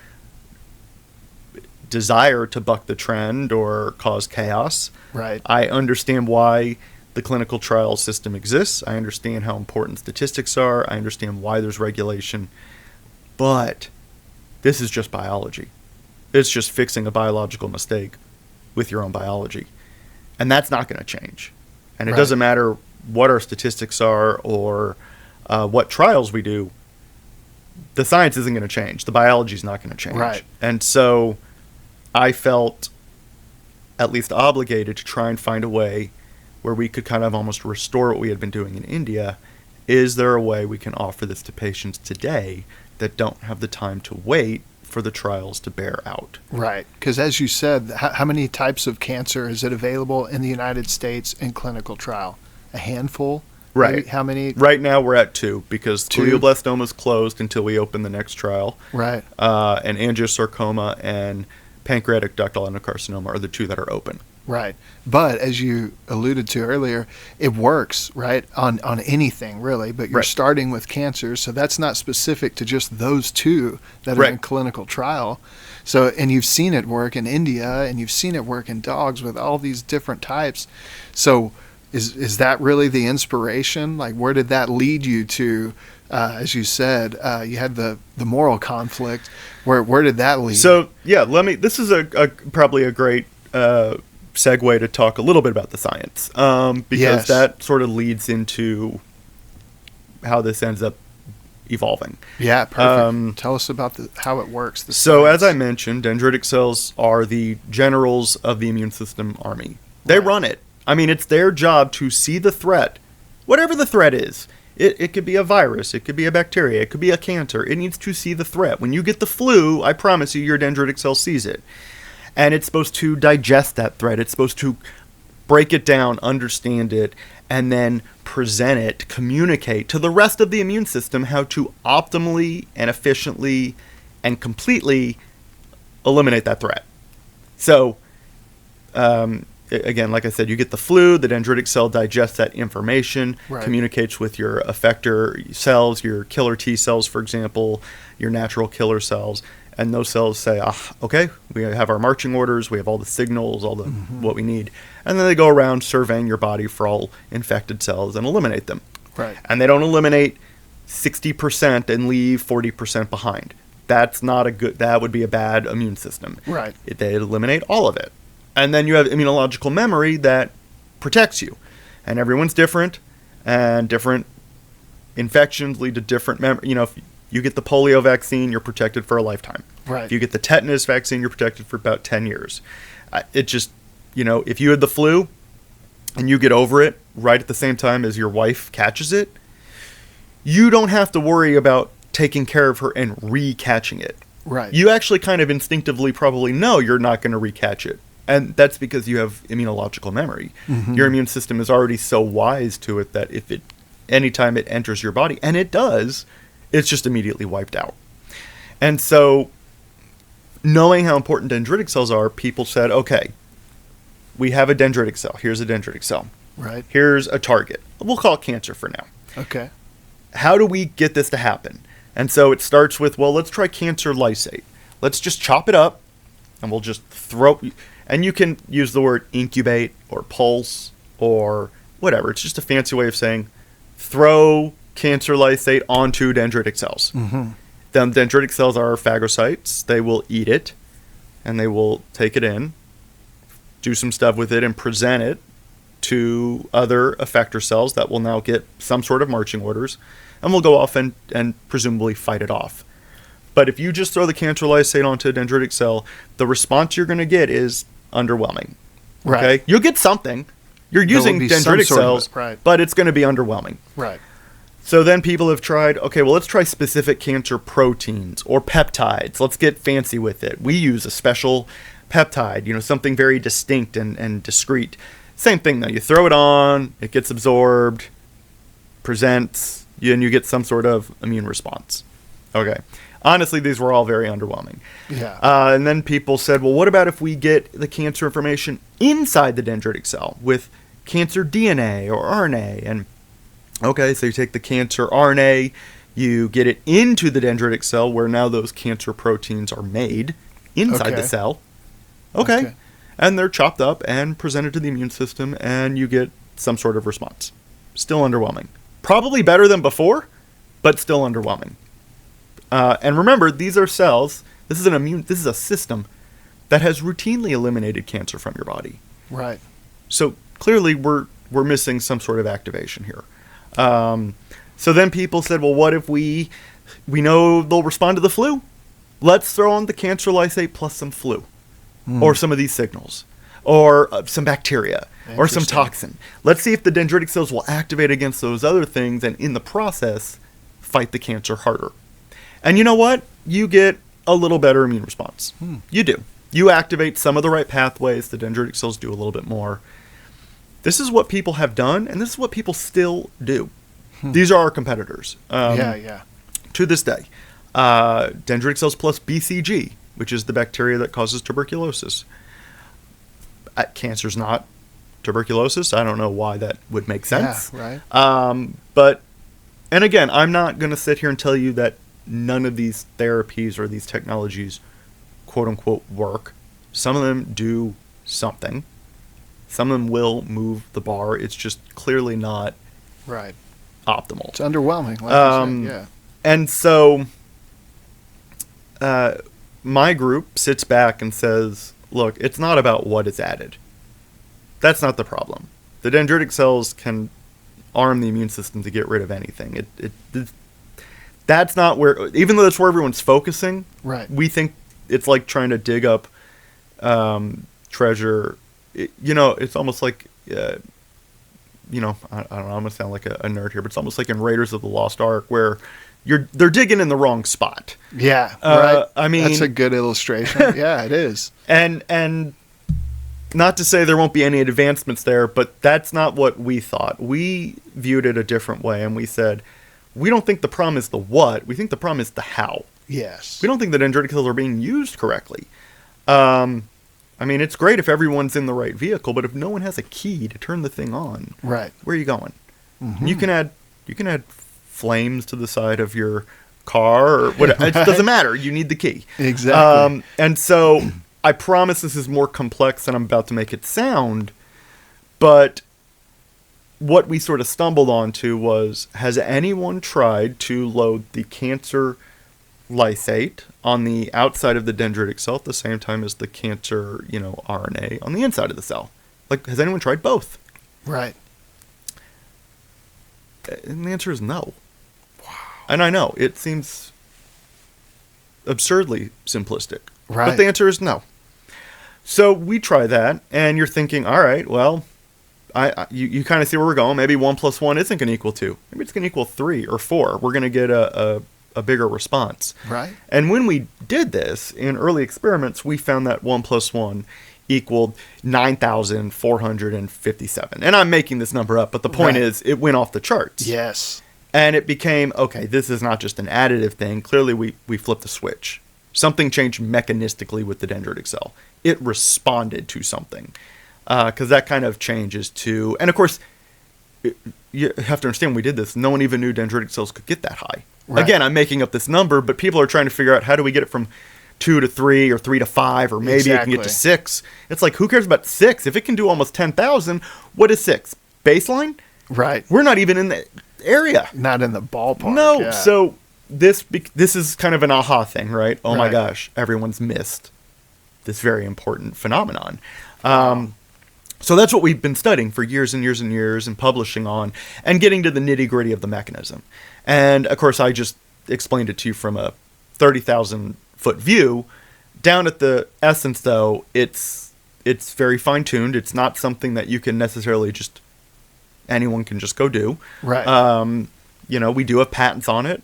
Speaker 2: desire to buck the trend or cause chaos.
Speaker 1: Right.
Speaker 2: I understand why the clinical trial system exists. I understand how important statistics are. I understand why there's regulation. But this is just biology. It's just fixing a biological mistake with your own biology. And that's not going to change. And it doesn't matter what our statistics are or what trials we do. The science isn't going to change. The biology is not going to change.
Speaker 1: Right.
Speaker 2: And so I felt at least obligated to try and find a way where we could kind of almost restore what we had been doing in India. Is there a way we can offer this to patients today that don't have the time to wait for the trials to bear out?
Speaker 1: Right. Because as you said, how many types of cancer is it available in the United States in clinical trial? A handful?
Speaker 2: Right.
Speaker 1: Maybe? How many?
Speaker 2: Right now we're at 2 because glioblastoma is closed until we open the next trial.
Speaker 1: Right.
Speaker 2: And angiosarcoma and pancreatic ductal adenocarcinoma are the 2 that are open.
Speaker 1: Right. But as you alluded to earlier, it works, right, on anything really, but you're starting with cancer, so that's not specific to just those 2 that are in clinical trial. So, and you've seen it work in India, and you've seen it work in dogs with all these different types. So is that really the inspiration? Like, where did that lead you to? As you said, you had the moral conflict. Where did that lead?
Speaker 2: So, yeah, this is probably a great segue to talk a little bit about the science, because that sort of leads into how this ends up evolving.
Speaker 1: Yeah, perfect. Tell us about how it works.
Speaker 2: So, as I mentioned, dendritic cells are the generals of the immune system army. They run it. I mean, it's their job to see the threat, whatever the threat is. It could be a virus, it could be a bacteria, it could be a cancer. It needs to see the threat. When you get the flu, I promise you, your dendritic cell sees it. And it's supposed to digest that threat. It's supposed to break it down, understand it, and then present it, communicate to the rest of the immune system how to optimally and efficiently and completely eliminate that threat. So, again, like I said, you get the flu, the dendritic cell digests that information, communicates with your effector cells, your killer T cells, for example, your natural killer cells. And those cells say, okay, we have our marching orders, we have all the signals, all the what we need. And then they go around surveying your body for all infected cells and eliminate them.
Speaker 1: Right.
Speaker 2: And they don't eliminate 60% and leave 40% behind. That's not that would be a bad immune system.
Speaker 1: Right.
Speaker 2: They eliminate all of it. And then you have immunological memory that protects you. And everyone's different, and different infections lead to different memory. You know, if you get the polio vaccine, you're protected for a lifetime.
Speaker 1: Right.
Speaker 2: If you get the tetanus vaccine, you're protected for about 10 years. It just, you know, if you had the flu and you get over it right at the same time as your wife catches it, you don't have to worry about taking care of her and re-catching it.
Speaker 1: Right.
Speaker 2: You actually kind of instinctively probably know you're not going to re-catch it. And that's because you have immunological memory.
Speaker 1: Mm-hmm.
Speaker 2: Your immune system is already so wise to it that if it, anytime it enters your body, and it does, it's just immediately wiped out. And so, knowing how important dendritic cells are, people said, okay, we have a dendritic cell. Here's a dendritic cell.
Speaker 1: Right.
Speaker 2: Here's a target. We'll call it cancer for now.
Speaker 1: Okay.
Speaker 2: How do we get this to happen? And so it starts with, well, let's try cancer lysate. Let's just chop it up, and we'll just throw... And you can use the word incubate or pulse or whatever. It's just a fancy way of saying throw cancer lysate onto dendritic cells.
Speaker 1: Mm-hmm.
Speaker 2: Then dendritic cells are phagocytes. They will eat it, and they will take it in, do some stuff with it, and present it to other effector cells that will now get some sort of marching orders, and will go off and presumably fight it off. But if you just throw the cancer lysate onto a dendritic cell, the response you're going to get is underwhelming.
Speaker 1: Right.
Speaker 2: Okay? You'll get something. You're using dendritic cells,
Speaker 1: right.
Speaker 2: but it's going to be underwhelming.
Speaker 1: Right.
Speaker 2: So then people have tried, okay, well, let's try specific cancer proteins or peptides. Let's get fancy with it. We use a special peptide, you know, something very distinct and discrete. Same thing, though. You throw it on, it gets absorbed, presents, and you get some sort of immune response. Okay. Honestly, these were all very underwhelming.
Speaker 1: Yeah.
Speaker 2: And then people said, well, what about if we get the cancer information inside the dendritic cell with cancer DNA or RNA? And okay, so you take the cancer RNA, you get it into the dendritic cell where now those cancer proteins are made inside the cell. Okay. And they're chopped up and presented to the immune system, and you get some sort of response. Still underwhelming. Probably better than before, but still underwhelming. And remember, these are cells. This is a system that has routinely eliminated cancer from your body.
Speaker 1: Right.
Speaker 2: So clearly, we're missing some sort of activation here. So then people said, well, what if we know they'll respond to the flu? Let's throw on the cancer lysate plus some flu, or some of these signals, or some bacteria, or some toxin. Let's see if the dendritic cells will activate against those other things, and in the process, fight the cancer harder. And you know what? You get a little better immune response. You do. You activate some of the right pathways. The dendritic cells do a little bit more. This is what people have done, and this is what people still do. These are our competitors.
Speaker 1: Yeah.
Speaker 2: To this day. Dendritic cells plus BCG, which is the bacteria that causes tuberculosis. Cancer's not tuberculosis. I don't know why that would make sense.
Speaker 1: Yeah, right.
Speaker 2: But, and again, I'm not going to sit here and tell you that none of these therapies or these technologies, quote unquote, work. Some of them do something. Some of them will move the bar. It's just clearly not
Speaker 1: right
Speaker 2: optimal.
Speaker 1: It's underwhelming. Like you said, yeah.
Speaker 2: And so my group sits back and says, look, it's not about what is added. That's not the problem. The dendritic cells can arm the immune system to get rid of anything. That's not where, even though that's where everyone's focusing,
Speaker 1: right.
Speaker 2: We think it's like trying to dig up treasure. It's almost like, I don't know, I'm going to sound like a nerd here, but it's almost like in Raiders of the Lost Ark where they're digging in the wrong spot.
Speaker 1: Yeah, right.
Speaker 2: I mean,
Speaker 1: that's a good illustration. Yeah, it is.
Speaker 2: And not to say there won't be any advancements there, but that's not what we thought. We viewed it a different way, and we said, we don't think the problem is the what, we think the problem is the how.
Speaker 1: Yes.
Speaker 2: We don't think the dendritic cells are being used correctly. I mean, it's great if everyone's in the right vehicle, but if no one has a key to turn the thing on,
Speaker 1: right?
Speaker 2: Where are you going? Mm-hmm. You can add flames to the side of your car, or whatever. It doesn't matter. You need the key.
Speaker 1: Exactly.
Speaker 2: And so I promise this is more complex than I'm about to make it sound, but what we sort of stumbled onto was, has anyone tried to load the cancer lysate on the outside of the dendritic cell at the same time as the cancer, RNA on the inside of the cell. Like, has anyone tried both?
Speaker 1: Right.
Speaker 2: And the answer is no. Wow. And I know, it seems absurdly simplistic.
Speaker 1: Right.
Speaker 2: But the answer is no. So we try that, and you're thinking, all right, well, you kind of see where we're going. Maybe 1 + 1 isn't going to equal 2. Maybe it's going to equal 3 or 4. We're going to get a bigger response.
Speaker 1: Right.
Speaker 2: And when we did this in early experiments, we found that 1 + 1 equaled 9,457. And I'm making this number up, but the point is it went off the charts.
Speaker 1: Yes.
Speaker 2: And it became, okay, this is not just an additive thing. Clearly, we flipped the switch. Something changed mechanistically with the dendritic cell. It responded to something. Because that kind of changes to... And of course, you have to understand when we did this, no one even knew dendritic cells could get that high. Right. Again, I'm making up this number, but people are trying to figure out how do we get it from 2 to 3 or 3 to 5, or maybe it can get to 6. It's like, who cares about 6? If it can do almost 10,000, what is 6? Baseline?
Speaker 1: Right.
Speaker 2: We're not even in the area.
Speaker 1: Not in the ballpark.
Speaker 2: No.
Speaker 1: Yeah.
Speaker 2: So this is kind of an aha thing, right? Oh my gosh, everyone's missed this very important phenomenon. So that's what we've been studying for years and years and years and publishing on and getting to the nitty-gritty of the mechanism. And, of course, I just explained it to you from a 30,000-foot view. Down at the essence, though, it's very fine-tuned. It's not something that you can necessarily anyone can just go do.
Speaker 1: Right.
Speaker 2: We do have patents on it.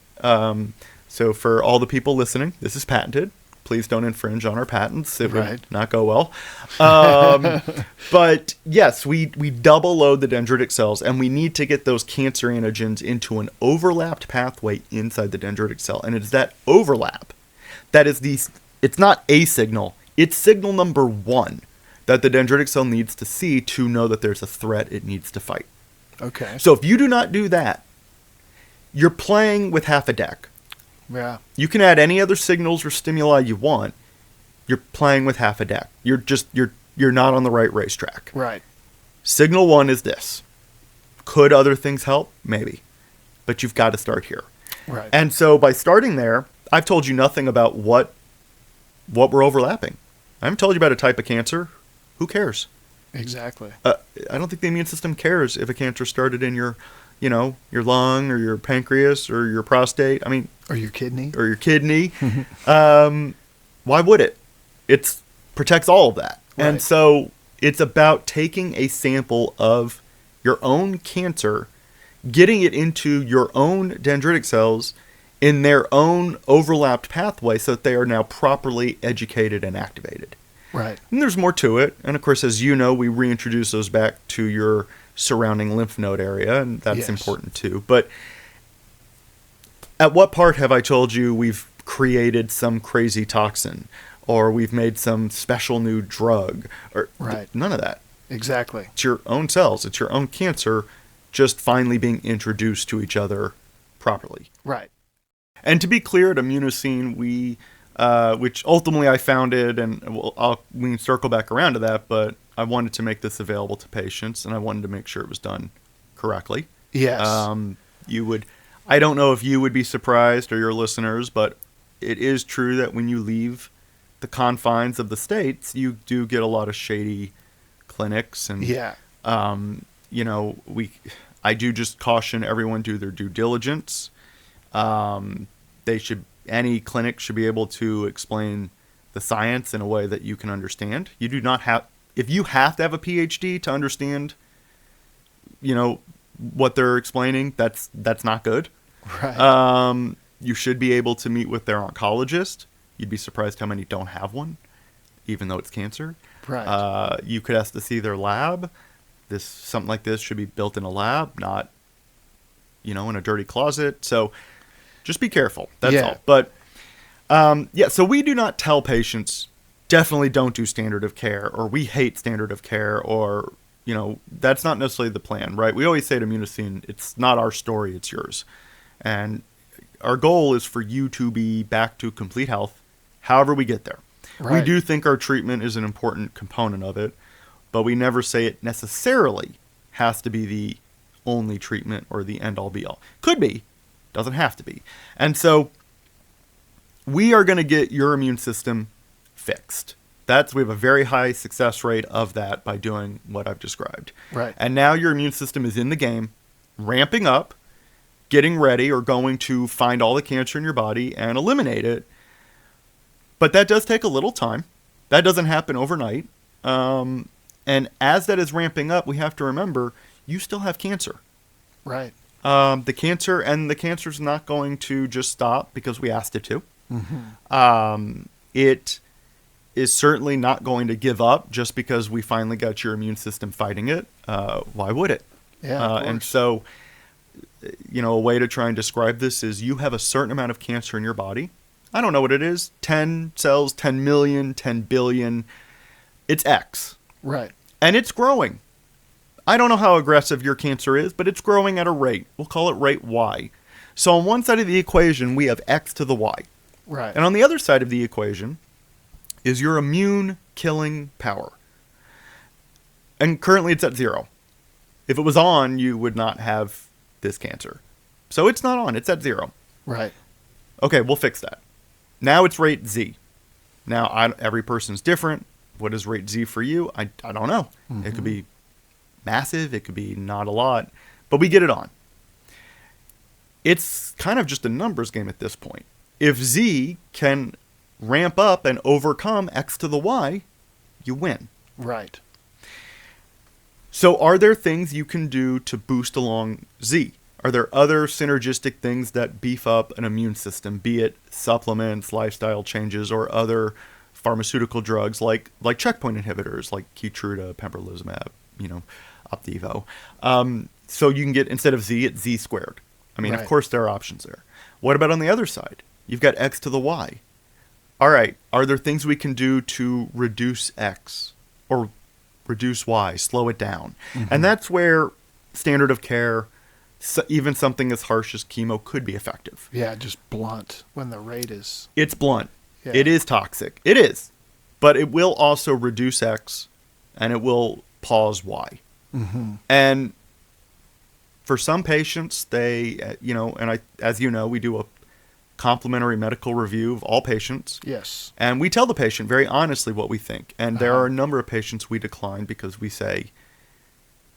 Speaker 2: So for all the people listening, this is patented. Please don't infringe on our patents. It would not go well. But yes, we double load the dendritic cells, and we need to get those cancer antigens into an overlapped pathway inside the dendritic cell. And it's that overlap that is it's not a signal, it's signal number 1 that the dendritic cell needs to see to know that there's a threat it needs to fight.
Speaker 1: Okay.
Speaker 2: So if you do not do that, you're playing with half a deck.
Speaker 1: Yeah.
Speaker 2: You can add any other signals or stimuli you want. You're playing with half a deck. You're not on the right racetrack.
Speaker 1: Right.
Speaker 2: Signal 1 is this. Could other things help? Maybe. But you've got to start here.
Speaker 1: Right.
Speaker 2: And so by starting there, I've told you nothing about what we're overlapping. I haven't told you about a type of cancer. Who cares?
Speaker 1: Exactly.
Speaker 2: I don't think the immune system cares if a cancer started in your lung or your pancreas or your prostate. I mean,
Speaker 1: or your kidney.
Speaker 2: Why would it? It protects all of that.
Speaker 1: Right.
Speaker 2: And so it's about taking a sample of your own cancer, getting it into your own dendritic cells in their own overlapped pathway so that they are now properly educated and activated.
Speaker 1: Right.
Speaker 2: And there's more to it. And of course, as you know, we reintroduce those back to your surrounding lymph node area, and that's important too. But at what part have I told you we've created some crazy toxin, or we've made some special new drug, or none of that?
Speaker 1: Exactly.
Speaker 2: It's your own cells. It's your own cancer just finally being introduced to each other properly.
Speaker 1: Right.
Speaker 2: And to be clear, at Immunoscene, we, which ultimately I founded, and we can circle back around to that, but I wanted to make this available to patients, and I wanted to make sure it was done correctly.
Speaker 1: Yes.
Speaker 2: I don't know if you would be surprised or your listeners, but it is true that when you leave the confines of the states, you do get a lot of shady clinics, and I do just caution everyone do their due diligence. Any clinic should be able to explain the science in a way that you can understand. You do not have, if you have to have a PhD to understand, what they're explaining, that's not good.
Speaker 1: Right.
Speaker 2: You should be able to meet with their oncologist. You'd be surprised how many don't have one, even though it's cancer.
Speaker 1: Right.
Speaker 2: You could ask to see their lab. Something like this should be built in a lab, not, in a dirty closet. So just be careful. That's all. But, so we do not tell patients, definitely don't do standard of care, or we hate standard of care, or, that's not necessarily the plan, right? We always say to Immunoscene, it's not our story, it's yours. And our goal is for you to be back to complete health, however we get there. Right. We do think our treatment is an important component of it, but we never say it necessarily has to be the only treatment or the end-all be-all. Could be, doesn't have to be. And so we are going to get your immune system fixed. We have a very high success rate of that by doing what I've described.
Speaker 1: Right.
Speaker 2: And now your immune system is in the game, ramping up, getting ready, or going to find all the cancer in your body and eliminate it. But that does take a little time. That doesn't happen overnight. And as that is ramping up, we have to remember you still have cancer.
Speaker 1: Right.
Speaker 2: The cancer is not going to just stop because we asked it to.
Speaker 1: Mm-hmm.
Speaker 2: It is certainly not going to give up just because we finally got your immune system fighting it. Why would it?
Speaker 1: Yeah.
Speaker 2: And so, a way to try and describe this is you have a certain amount of cancer in your body. I don't know what it is. 10 cells, 10 million, 10 billion. It's X.
Speaker 1: Right.
Speaker 2: And it's growing. I don't know how aggressive your cancer is, but it's growing at a rate. We'll call it rate Y. So on one side of the equation, we have X to the Y.
Speaker 1: Right.
Speaker 2: And on the other side of the equation is your immune killing power. And currently it's at 0. If it was on, you would not have this cancer. So it's not on. It's at 0.
Speaker 1: Right.
Speaker 2: Okay, we'll fix that. Now it's rate Z. Now, every person's different. What is rate Z for you? I don't know.
Speaker 1: Mm-hmm.
Speaker 2: It could be massive. It could be not a lot. But we get it on. It's kind of just a numbers game at this point. If Z can ramp up and overcome X to the Y, you win.
Speaker 1: Right.
Speaker 2: So are there things you can do to boost along Z? Are there other synergistic things that beef up an immune system, be it supplements, lifestyle changes, or other pharmaceutical drugs like checkpoint inhibitors like Keytruda, pembrolizumab, Opdivo. So you can get, instead of Z, it's Z squared. I mean,
Speaker 1: Right.
Speaker 2: Of course there are options there. What about on the other side? You've got X to the Y. All right, are there things we can do to reduce X or reduce Y, slow it down?
Speaker 1: Mm-hmm.
Speaker 2: And that's where standard of care, even something as harsh as chemo, could be effective.
Speaker 1: Yeah, just blunt when the rate is.
Speaker 2: It's blunt.
Speaker 1: Yeah.
Speaker 2: It is toxic. It is. But it will also reduce X and it will pause Y.
Speaker 1: Mm-hmm.
Speaker 2: And for some patients, as you know, we do a complimentary medical review of all patients.
Speaker 1: Yes.
Speaker 2: And we tell the patient very honestly what we think. And there
Speaker 1: Uh-huh.
Speaker 2: are a number of patients we decline because we say,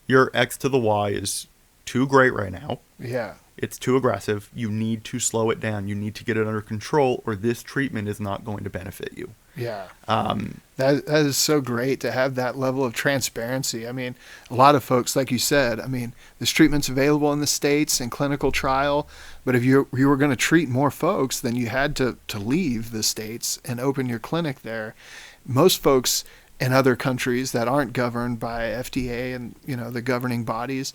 Speaker 2: your X to the Y is too great right now.
Speaker 1: Yeah.
Speaker 2: It's too aggressive. You need to slow it down. You need to get it under control, or this treatment is not going to benefit you.
Speaker 1: Yeah. That is so great to have that level of transparency. I mean, a lot of folks, like you said, this treatment's available in the States in clinical trial, but if you were going to treat more folks, then you had to leave the States and open your clinic there. Most folks in other countries that aren't governed by FDA and, the governing bodies,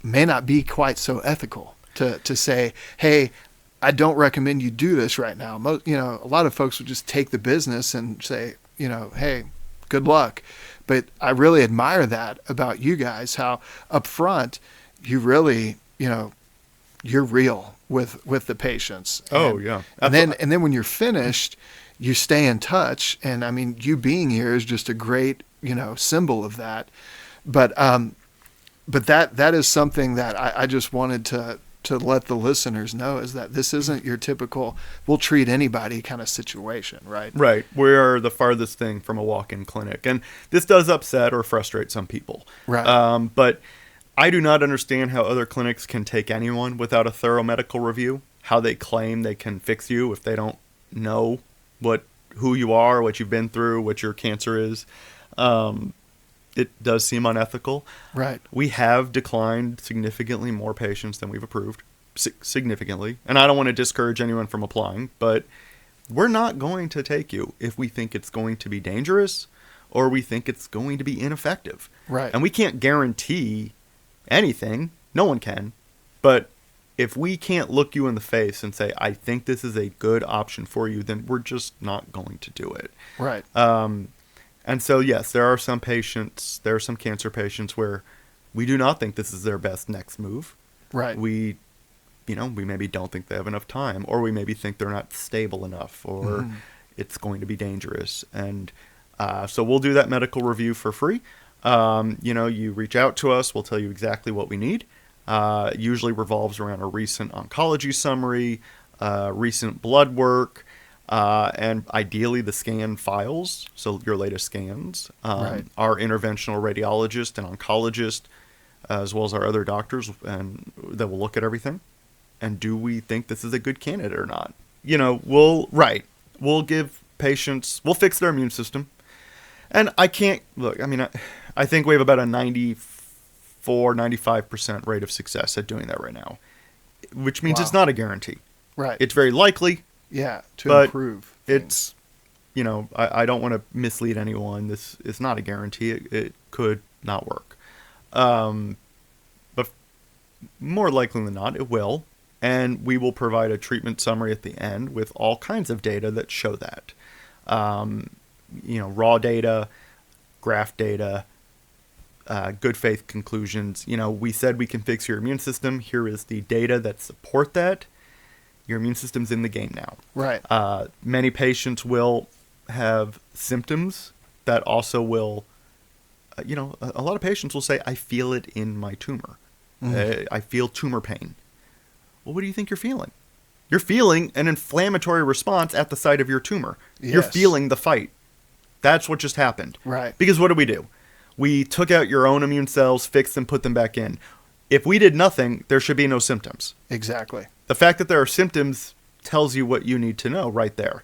Speaker 1: may not be quite so ethical to say, hey, I don't recommend you do this right now. A lot of folks would just take the business and say, hey, good luck. But I really admire that about you guys, how up front you really, you're real with the patients.
Speaker 2: Oh, yeah.
Speaker 1: And then when you're finished, you stay in touch. And you being here is just a great, symbol of that. But that is something that I just wanted to let the listeners know, is that this isn't your typical we'll treat anybody kind of situation, right?
Speaker 2: Right. We are the farthest thing from a walk-in clinic. And this does upset or frustrate some people.
Speaker 1: Right.
Speaker 2: But I do not understand how other clinics can take anyone without a thorough medical review, how they claim they can fix you if they don't know who you are, what you've been through, what your cancer is. It does seem unethical.
Speaker 1: Right.
Speaker 2: We have declined significantly more patients than we've approved. Significantly. And I don't want to discourage anyone from applying, but we're not going to take you if we think it's going to be dangerous or we think it's going to be ineffective.
Speaker 1: Right.
Speaker 2: And we can't guarantee anything. No one can. But if we can't look you in the face and say, I think this is a good option for you, then we're just not going to do it.
Speaker 1: Right.
Speaker 2: And so, yes, there are some cancer patients where we do not think this is their best next move.
Speaker 1: Right.
Speaker 2: We maybe don't think they have enough time, or we maybe think they're not stable enough, or it's going to be dangerous. And so we'll do that medical review for free. You reach out to us, we'll tell you exactly what we need. It usually revolves around a recent oncology summary, recent blood work, and ideally the scan files, so your latest scans.
Speaker 1: Right.
Speaker 2: Our interventional radiologist and oncologist, as well as our other doctors, and that will look at everything. And do we think this is a good candidate or not? We'll give patients, we'll fix their immune system. And I think we have about a 95% rate of success at doing that right now, which means it's not a guarantee.
Speaker 1: Right.
Speaker 2: It's very likely.
Speaker 1: Yeah, to
Speaker 2: but
Speaker 1: improve.
Speaker 2: It's, I don't want to mislead anyone. This is not a guarantee. It could not work. But more likely than not, it will. And we will provide a treatment summary at the end with all kinds of data that show that. Raw data, graph data, good faith conclusions. We said we can fix your immune system. Here is the data that support that. Your immune system's in the game now.
Speaker 1: Right.
Speaker 2: Many patients will have symptoms that also will, a lot of patients will say, I feel it in my tumor. I feel tumor pain. Well, what do you think you're feeling? You're feeling an inflammatory response at the site of your tumor.
Speaker 1: Yes.
Speaker 2: You're feeling the fight. That's what just happened.
Speaker 1: Right.
Speaker 2: Because what do? We took out your own immune cells, fixed them, put them back in. If we did nothing, there should be no symptoms.
Speaker 1: Exactly.
Speaker 2: The fact that there are symptoms tells you what you need to know right there.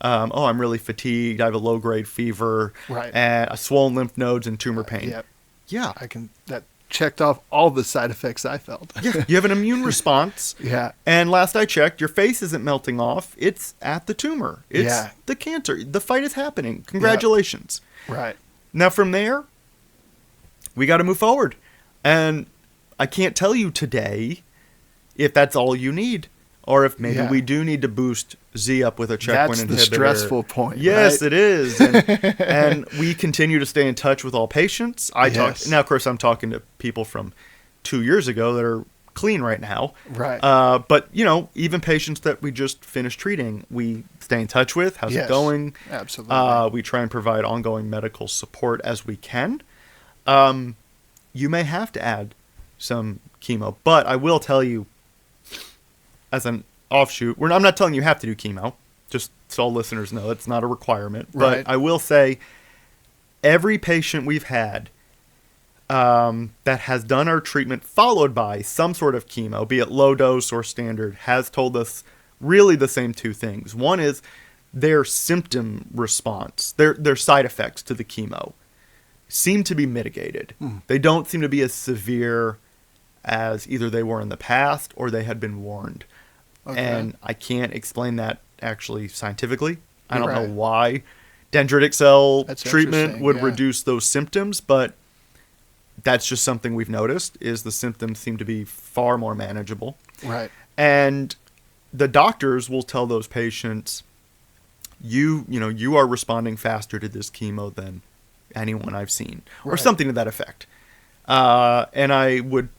Speaker 2: I'm really fatigued. I have a low-grade fever.
Speaker 1: Right.
Speaker 2: And swollen lymph nodes and tumor pain.
Speaker 1: Yep.
Speaker 2: Yeah.
Speaker 1: That checked off all the side effects I felt.
Speaker 2: Yeah. You have an immune response.
Speaker 1: Yeah.
Speaker 2: And last I checked, your face isn't melting off. It's at the tumor. It's
Speaker 1: Yeah.
Speaker 2: the cancer. The fight is happening. Congratulations.
Speaker 1: Yep. Right.
Speaker 2: Now from there, we got to move forward. And I can't tell you today if that's all you need, or if maybe we do need to boost Z up with a checkpoint inhibitor.
Speaker 1: That's the stressful point.
Speaker 2: Yes,
Speaker 1: right?
Speaker 2: it is. And we continue to stay in touch with all patients. Now, of course, I'm talking to people from 2 years ago that are clean right now.
Speaker 1: Right.
Speaker 2: But, even patients that we just finished treating, we stay in touch with. How's it going?
Speaker 1: Absolutely.
Speaker 2: We try and provide ongoing medical support as we can. You may have to add some chemo, but I will tell you, as an offshoot, I'm not telling you have to do chemo, just so all listeners know it's not a requirement.
Speaker 1: Right.
Speaker 2: But I will say, every patient we've had that has done our treatment followed by some sort of chemo, be it low dose or standard, has told us really the same two things. One is their symptom response, their side effects to the chemo seem to be mitigated. They don't seem to be as severe as either they were in the past or they had been warned. Okay. And I can't explain that actually scientifically. I don't know why dendritic cell treatment would reduce those symptoms, but that's just something we've noticed, is the symptoms seem to be far more manageable.
Speaker 1: Right.
Speaker 2: And the doctors will tell those patients, you are responding faster to this chemo than anyone I've seen, or something to that effect. And I would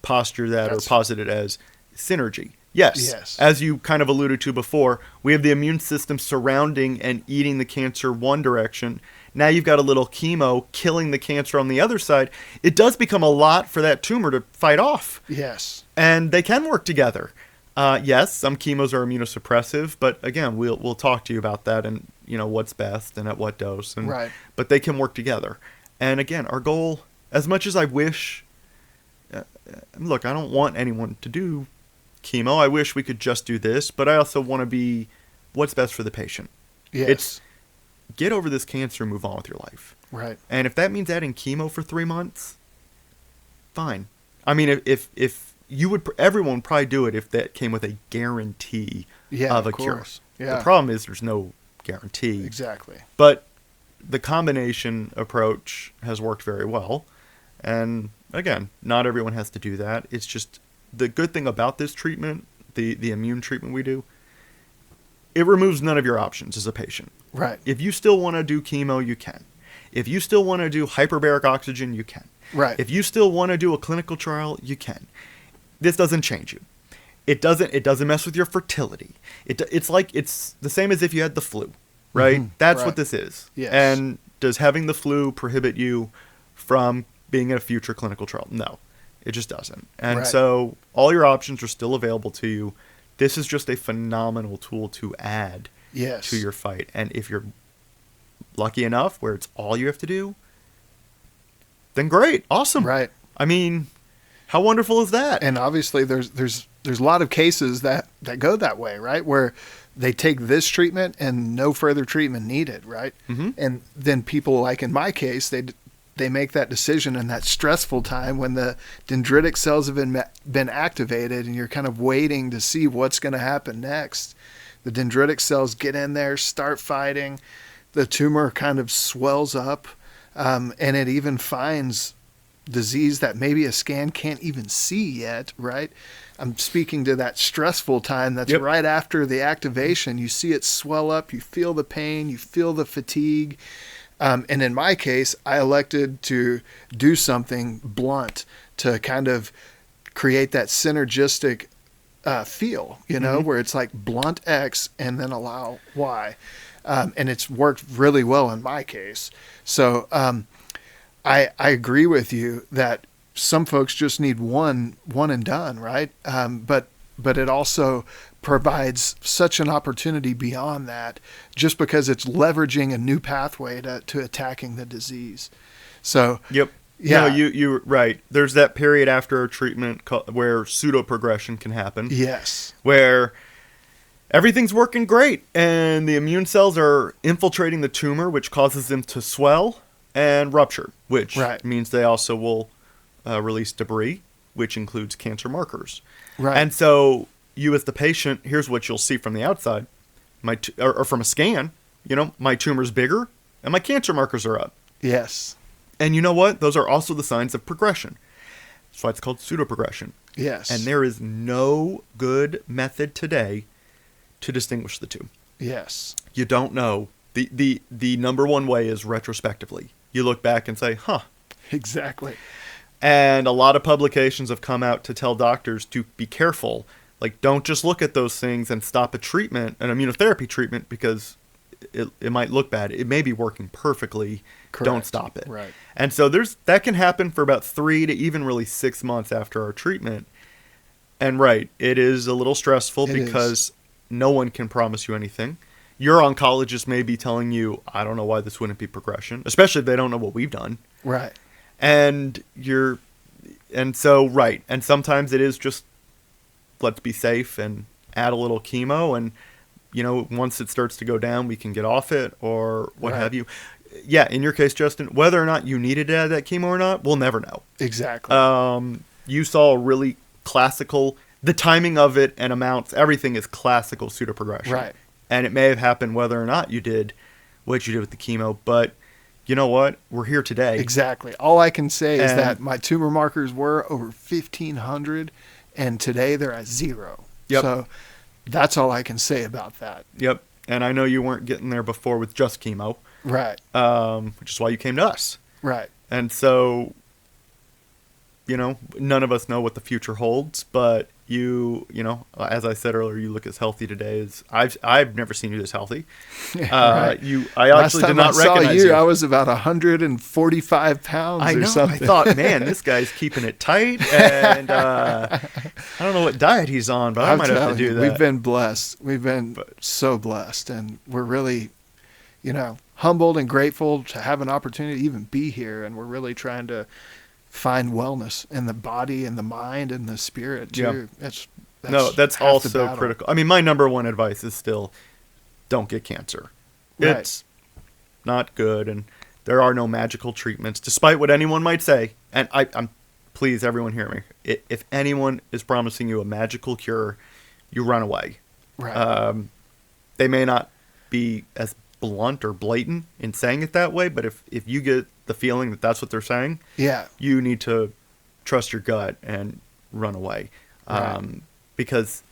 Speaker 2: posture that or posit it as synergy. Yes. As you kind of alluded to before, we have the immune system surrounding and eating the cancer one direction. Now you've got a little chemo killing the cancer on the other side. It does become a lot for that tumor to fight off.
Speaker 1: Yes.
Speaker 2: And they can work together. Yes, some chemos are immunosuppressive, but again, we'll talk to you about that and what's best and at what dose. But they can work together. And again, our goal, as much as I wish, look, I don't want anyone to do chemo. I wish we could just do this, but I also want to be what's best for the patient.
Speaker 1: Yes.
Speaker 2: It's get over this cancer and move on with your life.
Speaker 1: Right.
Speaker 2: And if that means adding chemo for 3 months, fine. I mean, if everyone would probably do it if that came with a guarantee of a cure.
Speaker 1: Yeah.
Speaker 2: The problem is there's no guarantee.
Speaker 1: Exactly.
Speaker 2: But the combination approach has worked very well. And again, not everyone has to do that. It's just the good thing about this treatment, the immune treatment we do, it removes none of your options as a patient.
Speaker 1: Right.
Speaker 2: If you still want to do chemo, you can. If you still want to do hyperbaric oxygen, you can.
Speaker 1: Right.
Speaker 2: If you still want to do a clinical trial, you can. This doesn't change you. It doesn't mess with your fertility. It's like it's the same as if you had the flu, right?
Speaker 1: Mm-hmm.
Speaker 2: That's what this is.
Speaker 1: Yes.
Speaker 2: And does having the flu prohibit you from being in a future clinical trial? No, it just doesn't. And so all your options are still available to you. this is just a phenomenal tool to add
Speaker 1: Yes.
Speaker 2: to your fight. And if you're lucky enough where it's all you have to do, then great. Awesome.
Speaker 1: Right.
Speaker 2: I mean, how wonderful is that?
Speaker 1: And obviously there's a lot of cases that go that way, right? Where they take this treatment and no further treatment needed, right?
Speaker 2: Mm-hmm.
Speaker 1: And then people, like in my case, they make that decision in that stressful time when the dendritic cells have been activated and you're kind of waiting to see what's going to happen next. The dendritic cells get in there, start fighting. The tumor kind of swells up, and it even finds disease that maybe a scan can't even see yet, right? I'm speaking to that stressful time that's
Speaker 2: Yep.
Speaker 1: right after the activation. You see it swell up, you feel the pain, you feel the fatigue. And in my case, I elected to do something blunt to kind of create that synergistic feel, where it's like blunt X and then allow Y. And it's worked really well in my case. So I agree with you that some folks just need one and done, right? But it also provides such an opportunity beyond that, just because it's leveraging a new pathway to attacking the disease. So
Speaker 2: Yep.
Speaker 1: yeah,
Speaker 2: No, you're right. There's that period after a treatment where pseudo-progression can happen.
Speaker 1: yes,
Speaker 2: Where everything's working great and the immune cells are infiltrating the tumor, which causes them to swell and rupture, which
Speaker 1: Right.
Speaker 2: means they also will release debris, which includes cancer markers.
Speaker 1: right,
Speaker 2: And so you as the patient, here's what you'll see from the outside, or from a scan, my tumor's bigger and my cancer markers are up.
Speaker 1: yes,
Speaker 2: And you know what? Those are also the signs of progression. That's why it's called pseudoprogression.
Speaker 1: yes,
Speaker 2: And there is no good method today to distinguish the two.
Speaker 1: yes,
Speaker 2: You don't know. The number one way is retrospectively. You look back and say, huh.
Speaker 1: exactly,
Speaker 2: And a lot of publications have come out to tell doctors to be careful. Like, don't just look at those things and stop a treatment, an immunotherapy treatment, because it might look bad. It may be working perfectly.
Speaker 1: Correct.
Speaker 2: Don't stop it.
Speaker 1: Right.
Speaker 2: And so that can happen for about 3 to even really 6 months after our treatment. And right, it is a little stressful because no one can promise you anything. Your oncologist may be telling you, I don't know why this wouldn't be progression, especially if they don't know what we've done.
Speaker 1: right,
Speaker 2: And sometimes it is just, let's be safe and add a little chemo, and once it starts to go down, we can get off it or what
Speaker 1: Right.
Speaker 2: have you. Yeah, in your case, Justin, whether or not you needed to add that chemo or not, we'll never know.
Speaker 1: exactly,
Speaker 2: You saw a really classical, the timing of it and amounts, everything is classical pseudoprogression.
Speaker 1: right,
Speaker 2: And it may have happened whether or not you did what you did with the chemo, but you know what? We're here today.
Speaker 1: exactly. All I can say is
Speaker 2: And-
Speaker 1: that my tumor markers were over 1,500, and today they're at 0.
Speaker 2: Yep.
Speaker 1: So that's all I can say about that.
Speaker 2: Yep. And I know you weren't getting there before with just chemo,
Speaker 1: Right,
Speaker 2: which is why you came to us.
Speaker 1: right,
Speaker 2: And so, none of us know what the future holds, but as I said earlier, you look as healthy today as I've never seen you this healthy.
Speaker 1: right.
Speaker 2: I
Speaker 1: Last
Speaker 2: actually
Speaker 1: time
Speaker 2: did not
Speaker 1: I saw
Speaker 2: recognize
Speaker 1: you,
Speaker 2: you.
Speaker 1: I was about 145 pounds
Speaker 2: I
Speaker 1: or
Speaker 2: know.
Speaker 1: something.
Speaker 2: I thought, man, this guy's keeping it tight, and I don't know what diet he's on, but I
Speaker 1: I'm
Speaker 2: might have to
Speaker 1: telling
Speaker 2: do
Speaker 1: you,
Speaker 2: that.
Speaker 1: we've been blessed. We've been so blessed, and we're really, humbled and grateful to have an opportunity to even be here. And we're really trying to find wellness in the body and the mind and the spirit too.
Speaker 2: Yeah.
Speaker 1: half
Speaker 2: That's
Speaker 1: the
Speaker 2: also
Speaker 1: battle.
Speaker 2: critical. I mean, my number one advice is still, don't get cancer.
Speaker 1: Right.
Speaker 2: It's not good, and there are no magical treatments, despite what anyone might say. And I'm please, everyone hear me. If anyone is promising you a magical cure, you run away.
Speaker 1: Right.
Speaker 2: They may not be as blunt or blatant in saying it that way, but if you get the feeling that that's what they're saying,
Speaker 1: yeah.
Speaker 2: you need to trust your gut and run away.
Speaker 1: Right.
Speaker 2: Because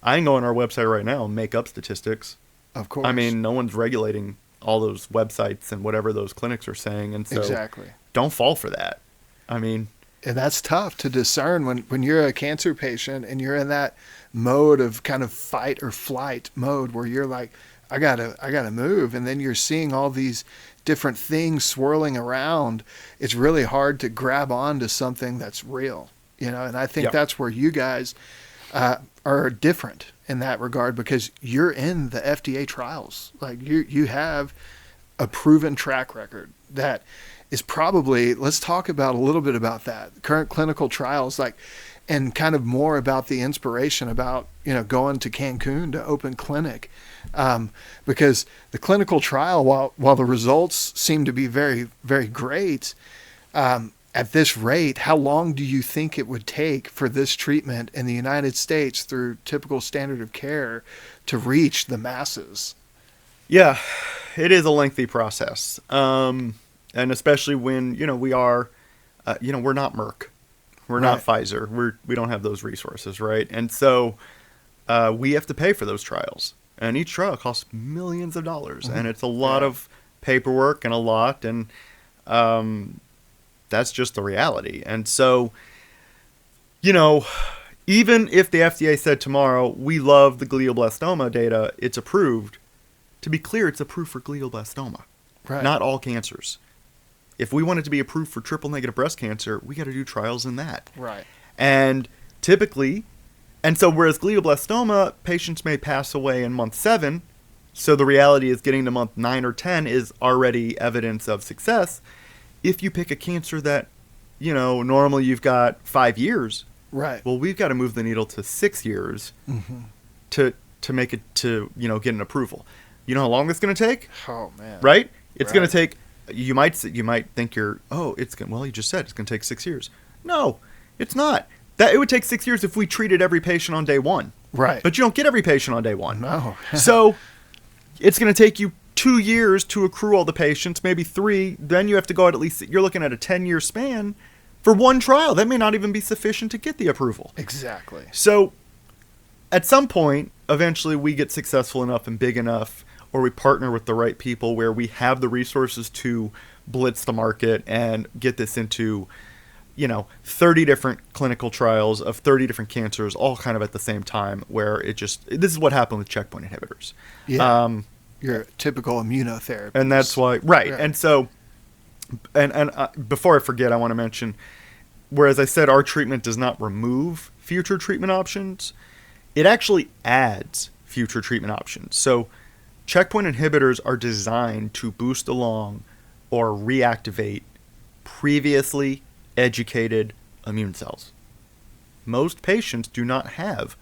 Speaker 2: I can go on our website right now and make up statistics.
Speaker 1: Of course.
Speaker 2: I mean, no one's regulating all those websites and whatever those clinics are saying, and so
Speaker 1: exactly.
Speaker 2: don't fall for that. I mean,
Speaker 1: And that's tough to discern when you're a cancer patient and you're in that mode of kind of fight or flight mode where you're like, I gotta move. And then you're seeing all these different things swirling around. It's really hard to grab on to something that's real, and I think
Speaker 2: Yeah.
Speaker 1: that's where you guys are different in that regard because you're in the FDA trials. Like you have a proven track record that is probably, let's talk about a little bit about that current clinical trials, like, and kind of more about the inspiration about, going to Cancun to open clinic. Because the clinical trial, while the results seem to be very, very great, at this rate, how long do you think it would take for this treatment in the United States through typical standard of care to reach the masses?
Speaker 2: Yeah, it is a lengthy process. And especially when, we are, we're not Merck. We're not Pfizer. We don't have those resources, right? And so we have to pay for those trials. And each trial costs millions of dollars. And it's a lot of paperwork and that's just the reality. And so, even if the FDA said tomorrow, we love the glioblastoma data, it's approved. To be clear, it's approved for glioblastoma, not all cancers. If we want it to be approved for triple-negative breast cancer, we got to do trials in that.
Speaker 1: Right.
Speaker 2: And typically, so whereas glioblastoma, patients may pass away in month 7, so the reality is getting to month 9 or 10 is already evidence of success. If you pick a cancer that, normally you've got 5 years,
Speaker 1: right?
Speaker 2: Well, we've got to move the needle to 6 years to make it to, get an approval. You know how long it's going to take?
Speaker 1: Oh, man.
Speaker 2: Right? It's going to take, you might think you just said it's going to take 6 years. No, it's not. It would take 6 years if we treated every patient on day 1.
Speaker 1: Right.
Speaker 2: But you don't get every patient on day 1.
Speaker 1: No.
Speaker 2: So it's going to take you 2 years to accrue all the patients, maybe 3. Then you have to go at least, you're looking at a 10-year span for one trial. That may not even be sufficient to get the approval.
Speaker 1: Exactly.
Speaker 2: So at some point, eventually we get successful enough and big enough, or we partner with the right people where we have the resources to blitz the market and get this into, 30 different clinical trials of 30 different cancers, all kind of at the same time, where this is what happened with checkpoint inhibitors.
Speaker 1: Yeah. Your typical immunotherapy.
Speaker 2: And that's why, right. Yeah. And so, and before I forget, I want to mention, whereas I said our treatment does not remove future treatment options, it actually adds future treatment options. So checkpoint inhibitors are designed to boost along or reactivate previously educated immune cells. Most patients do not have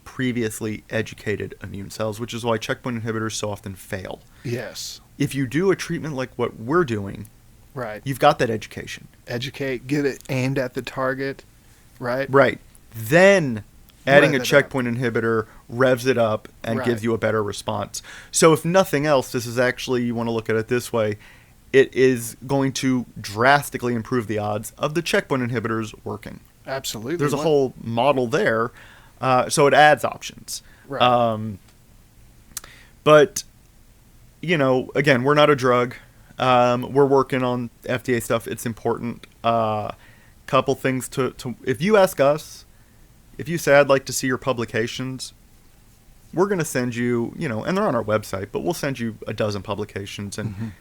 Speaker 2: previously educated immune cells, which is why checkpoint inhibitors so often fail.
Speaker 1: Yes.
Speaker 2: If you do a treatment like what we're doing,
Speaker 1: right,
Speaker 2: you've got that education.
Speaker 1: Educate, get it aimed at the target, right?
Speaker 2: Right. Then adding a checkpoint inhibitor revs it up and gives you a better response. So if nothing else, this is actually, you want to look at it this way, it is going to drastically improve the odds of the checkpoint inhibitors working.
Speaker 1: Absolutely.
Speaker 2: There's a whole model there. So it adds options.
Speaker 1: Right.
Speaker 2: But, again, we're not a drug. We're working on FDA stuff. It's important. Couple things to if you ask us, if you say I'd like to see your publications, we're going to send you, and they're on our website, but we'll send you a dozen publications. And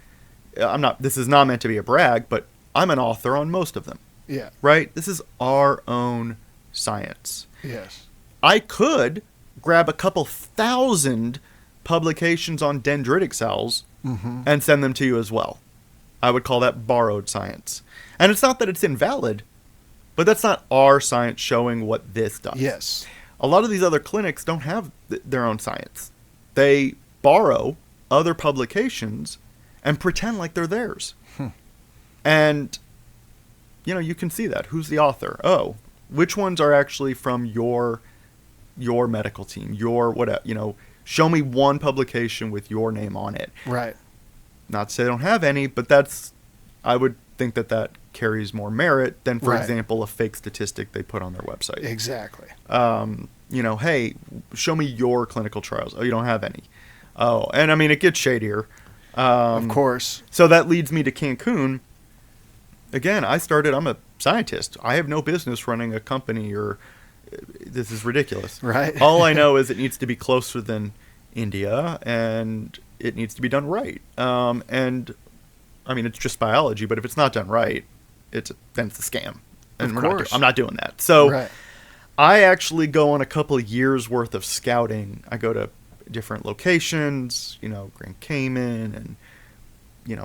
Speaker 2: this is not meant to be a brag, but I'm an author on most of them.
Speaker 1: Yeah.
Speaker 2: Right? This is our own science.
Speaker 1: Yes.
Speaker 2: I could grab a couple thousand publications on dendritic cells and send them to you as well. I would call that borrowed science. And it's not that it's invalid, but that's not our science showing what this does.
Speaker 1: Yes.
Speaker 2: A lot of these other clinics don't have their own science. They borrow other publications and pretend like they're theirs. And, you can see that. Who's the author? Oh, which ones are actually from your medical team, your whatever, show me one publication with your name on it.
Speaker 1: Right.
Speaker 2: Not to say they don't have any, but I would think that carries more merit than, for example, a fake statistic they put on their website.
Speaker 1: Exactly.
Speaker 2: Hey, show me your clinical trials. Oh, you don't have any. Oh, and I mean, it gets shadier.
Speaker 1: Of course.
Speaker 2: So that leads me to Cancun. Again, I'm a scientist. I have no business running a company this is ridiculous.
Speaker 1: Right.
Speaker 2: All I know is it needs to be closer than India, and it needs to be done right. And I mean, it's just biology, but if it's not done right, then it's a scam. And
Speaker 1: of course.
Speaker 2: I'm not doing that. So I actually go on a couple of years worth of scouting. I go to different locations, Grand Cayman and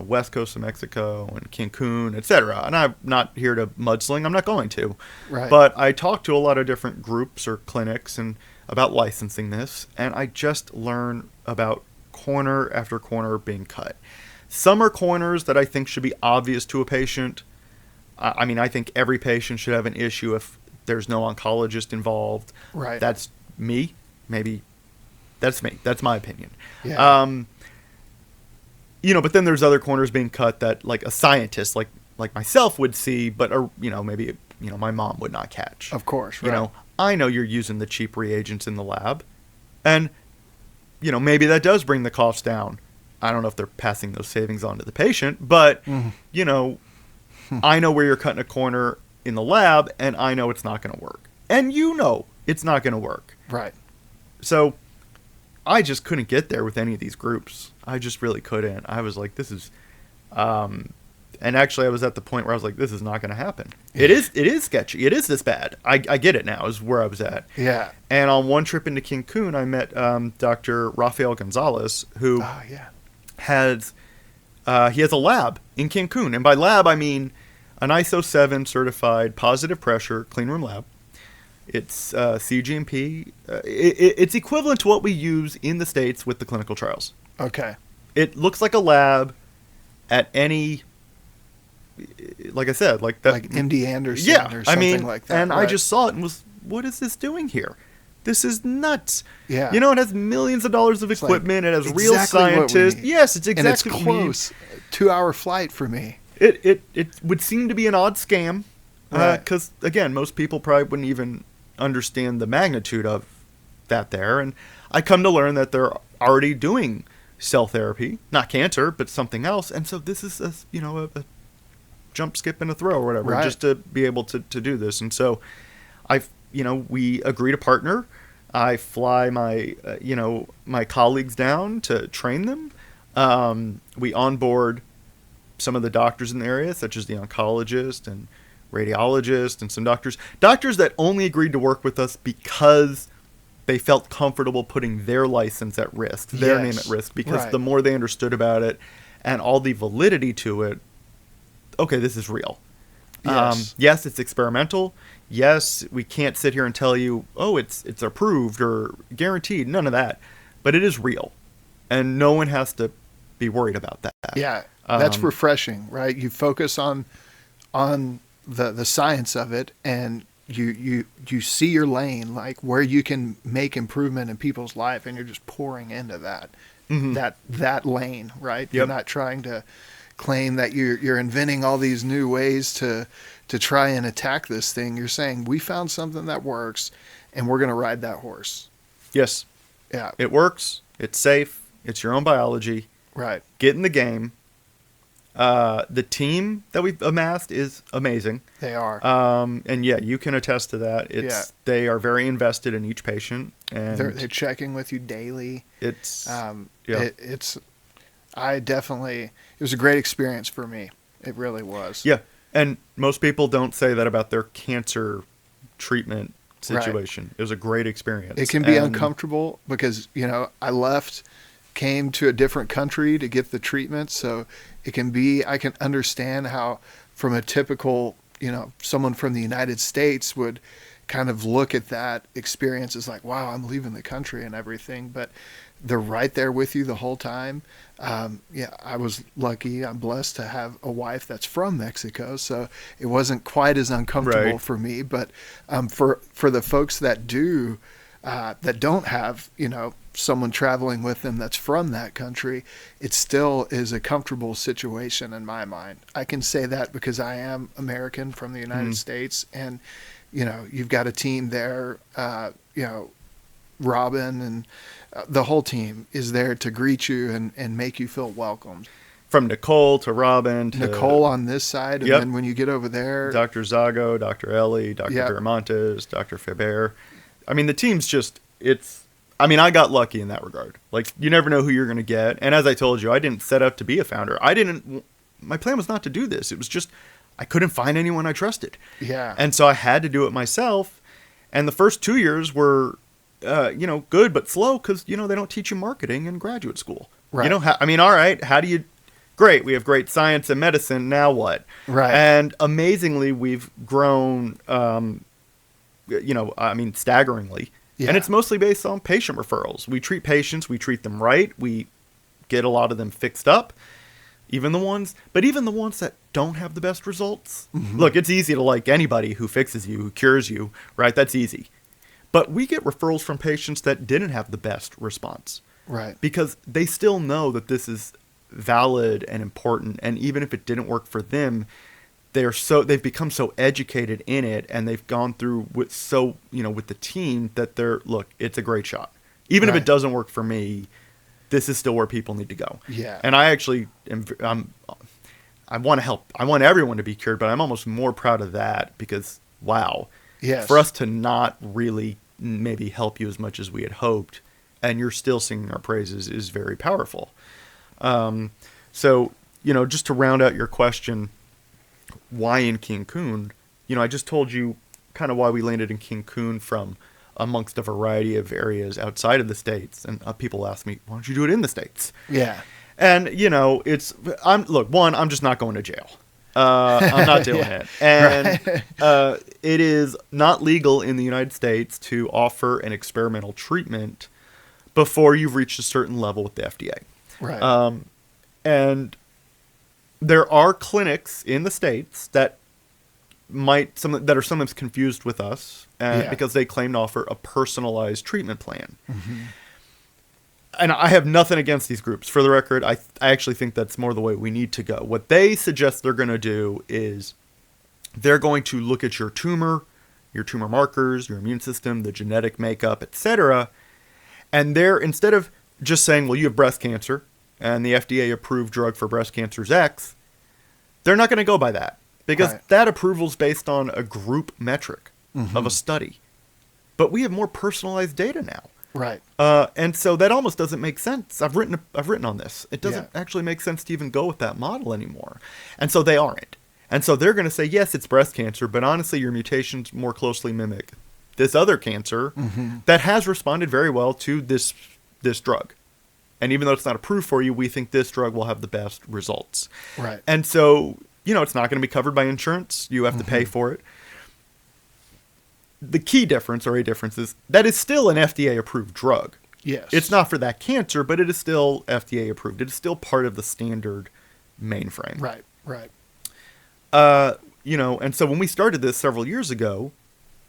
Speaker 2: west coast of Mexico and Cancun, etc. And I'm not here to mudsling. I'm not going to.
Speaker 1: Right.
Speaker 2: But I talk to a lot of different groups or clinics and about licensing this, and I just learn about corner after corner being cut. Some are corners that I think should be obvious to a patient. I mean, I think every patient should have an issue if there's no oncologist involved.
Speaker 1: Right.
Speaker 2: That's me. Maybe that's me. That's my opinion.
Speaker 1: Yeah.
Speaker 2: But then there's other corners being cut that like a scientist like myself would see, but maybe my mom would not catch.
Speaker 1: Of course. Right.
Speaker 2: I know you're using the cheap reagents in the lab, and maybe that does bring the costs down. I don't know if they're passing those savings on to the patient, but I know where you're cutting a corner in the lab, and I know it's not going to work. And it's not going to work.
Speaker 1: Right.
Speaker 2: So I just couldn't get there with any of these groups. I just really couldn't. I was like, this is... and actually, I was at the point where I was like, this is not going to happen.
Speaker 1: Yeah.
Speaker 2: It is sketchy. It is this bad. I get it now, is where I was at.
Speaker 1: Yeah.
Speaker 2: And on one trip into Cancun, I met Dr. Rafael Gonzalez, who has a lab in Cancun. And by lab, I mean an ISO 7 certified positive pressure clean room lab. It's CGMP. It's equivalent to what we use in the States with the clinical trials.
Speaker 1: Okay.
Speaker 2: It looks like a lab at any, like I said, like that.
Speaker 1: Like MD Anderson or something like that.
Speaker 2: And
Speaker 1: right.
Speaker 2: I just saw it and was, what is this doing here? This is nuts.
Speaker 1: Yeah.
Speaker 2: It has millions of dollars of equipment. It has
Speaker 1: exactly
Speaker 2: real scientists. Yes, it's exactly
Speaker 1: and it's close. 2-hour flight for me.
Speaker 2: It would seem to be an odd scam.
Speaker 1: Right.
Speaker 2: Because, again, most people probably wouldn't even understand the magnitude of that there. And I come to learn that they're already doing cell therapy, not cancer, but something else. And so this is a jump, skip, and a throw or whatever,
Speaker 1: right.
Speaker 2: just to be able to do this. And so we agree to partner. I fly my colleagues down to train them. We onboard some of the doctors in the area, such as the oncologist and radiologist and some doctors that only agreed to work with us because they felt comfortable putting their license at risk, their name at risk, because
Speaker 1: right.
Speaker 2: the more they understood about it and all the validity to it, okay, this is real.
Speaker 1: Yes.
Speaker 2: Yes, it's experimental. Yes, we can't sit here and tell you, oh, it's approved or guaranteed. None of that. But it is real. And no one has to be worried about that.
Speaker 1: Yeah, that's refreshing, right? You focus on the science of it, and you see your lane, like where you can make improvement in people's life, and you're just pouring into that that lane, right?
Speaker 2: Yep.
Speaker 1: You're not trying to claim that you're inventing all these new ways to try and attack this thing. You're saying we found something that works, and we're going to ride that horse.
Speaker 2: Yes.
Speaker 1: Yeah.
Speaker 2: It works. It's safe. It's your own biology.
Speaker 1: Right.
Speaker 2: Get in the game. The team that we've amassed is amazing.
Speaker 1: They are.
Speaker 2: And yeah, you can attest to that. They are very invested in each patient, and
Speaker 1: they're checking with you daily.
Speaker 2: It's
Speaker 1: it was a great experience for me. It really was.
Speaker 2: Yeah. And most people don't say that about their cancer treatment situation. Right. It was a great experience.
Speaker 1: It can be uncomfortable because, I came to a different country to get the treatment. So it can be, I can understand how from a typical, someone from the United States would kind of look at that experience as like, wow, I'm leaving the country and everything. But they're right there with you the whole time. I was lucky. I'm blessed to have a wife that's from Mexico, so it wasn't quite as uncomfortable
Speaker 2: right.
Speaker 1: for me. But for the folks that don't have, someone traveling with them that's from that country, it still is a comfortable situation in my mind. I can say that because I am American from the United States, and you've got a team there, Robin and the whole team is there to greet you and make you feel welcomed.
Speaker 2: From Nicole to Robin to
Speaker 1: Nicole on this side, and then when you get over there,
Speaker 2: Dr. Zago, Dr. Ellie, Dr. Viramontes, Dr. Faber. I mean, the team's I got lucky in that regard. Like, you never know who you're going to get. And as I told you, I didn't set up to be a founder. My plan was not to do this. It was just, I couldn't find anyone I trusted.
Speaker 1: Yeah.
Speaker 2: And so I had to do it myself. And the first 2 years were, good but slow because, they don't teach you marketing in graduate school.
Speaker 1: Right.
Speaker 2: All right, how do you... Great, we have great science and medicine, now what?
Speaker 1: Right.
Speaker 2: And amazingly, we've grown, staggeringly.
Speaker 1: Yeah.
Speaker 2: And it's mostly based on patient referrals. We treat patients, we treat them right, we get a lot of them fixed up. Even the ones that don't have the best results.
Speaker 1: Mm-hmm.
Speaker 2: Look, it's easy to like anybody who fixes you, who cures you, right? That's easy. But we get referrals from patients that didn't have the best response.
Speaker 1: Right.
Speaker 2: Because they still know that this is valid and important, and even if it didn't work for them, they've become so educated in it, and they've gone through with the team that it's a great shot. Even if it doesn't work for me, this is still where people need to go.
Speaker 1: Yeah.
Speaker 2: And I actually I want to help. I want everyone to be cured, but I'm almost more proud of that because, wow.
Speaker 1: Yes.
Speaker 2: For us to not really maybe help you as much as we had hoped, and you're still singing our praises, is very powerful. So, just to round out your question, why in Cancun? I just told you kind of why we landed in Cancun from amongst a variety of areas outside of the States. And people ask me, why don't you do it in the States?
Speaker 1: Yeah.
Speaker 2: And, I'm just not going to jail. I'm not doing it. And it is not legal in the United States to offer an experimental treatment before you've reached a certain level with the FDA.
Speaker 1: Right.
Speaker 2: And there are clinics in the States that are sometimes confused with us because they claim to offer a personalized treatment plan.
Speaker 1: Mm-hmm.
Speaker 2: And I have nothing against these groups. For the record, I actually think that's more the way we need to go. What they suggest they're going to do is they're going to look at your tumor markers, your immune system, the genetic makeup, etc. And instead of just saying, well, you have breast cancer, and the FDA approved drug for breast cancer is X, they're not going to go by that. Because that approval is based on a group metric of a study. But we have more personalized data now.
Speaker 1: Right.
Speaker 2: And so that almost doesn't make sense. I've written on this. It doesn't actually make sense to even go with that model anymore. And so they aren't. And so they're going to say, yes, it's breast cancer, but honestly, your mutations more closely mimic this other cancer that has responded very well to this drug. And even though it's not approved for you, we think this drug will have the best results.
Speaker 1: Right.
Speaker 2: And so, it's not going to be covered by insurance. You have to pay for it. The key difference, or a difference, is that it's still an FDA-approved drug.
Speaker 1: Yes.
Speaker 2: It's not for that cancer, but it is still FDA-approved. It is still part of the standard mainframe.
Speaker 1: Right. Right.
Speaker 2: And so when we started this several years ago,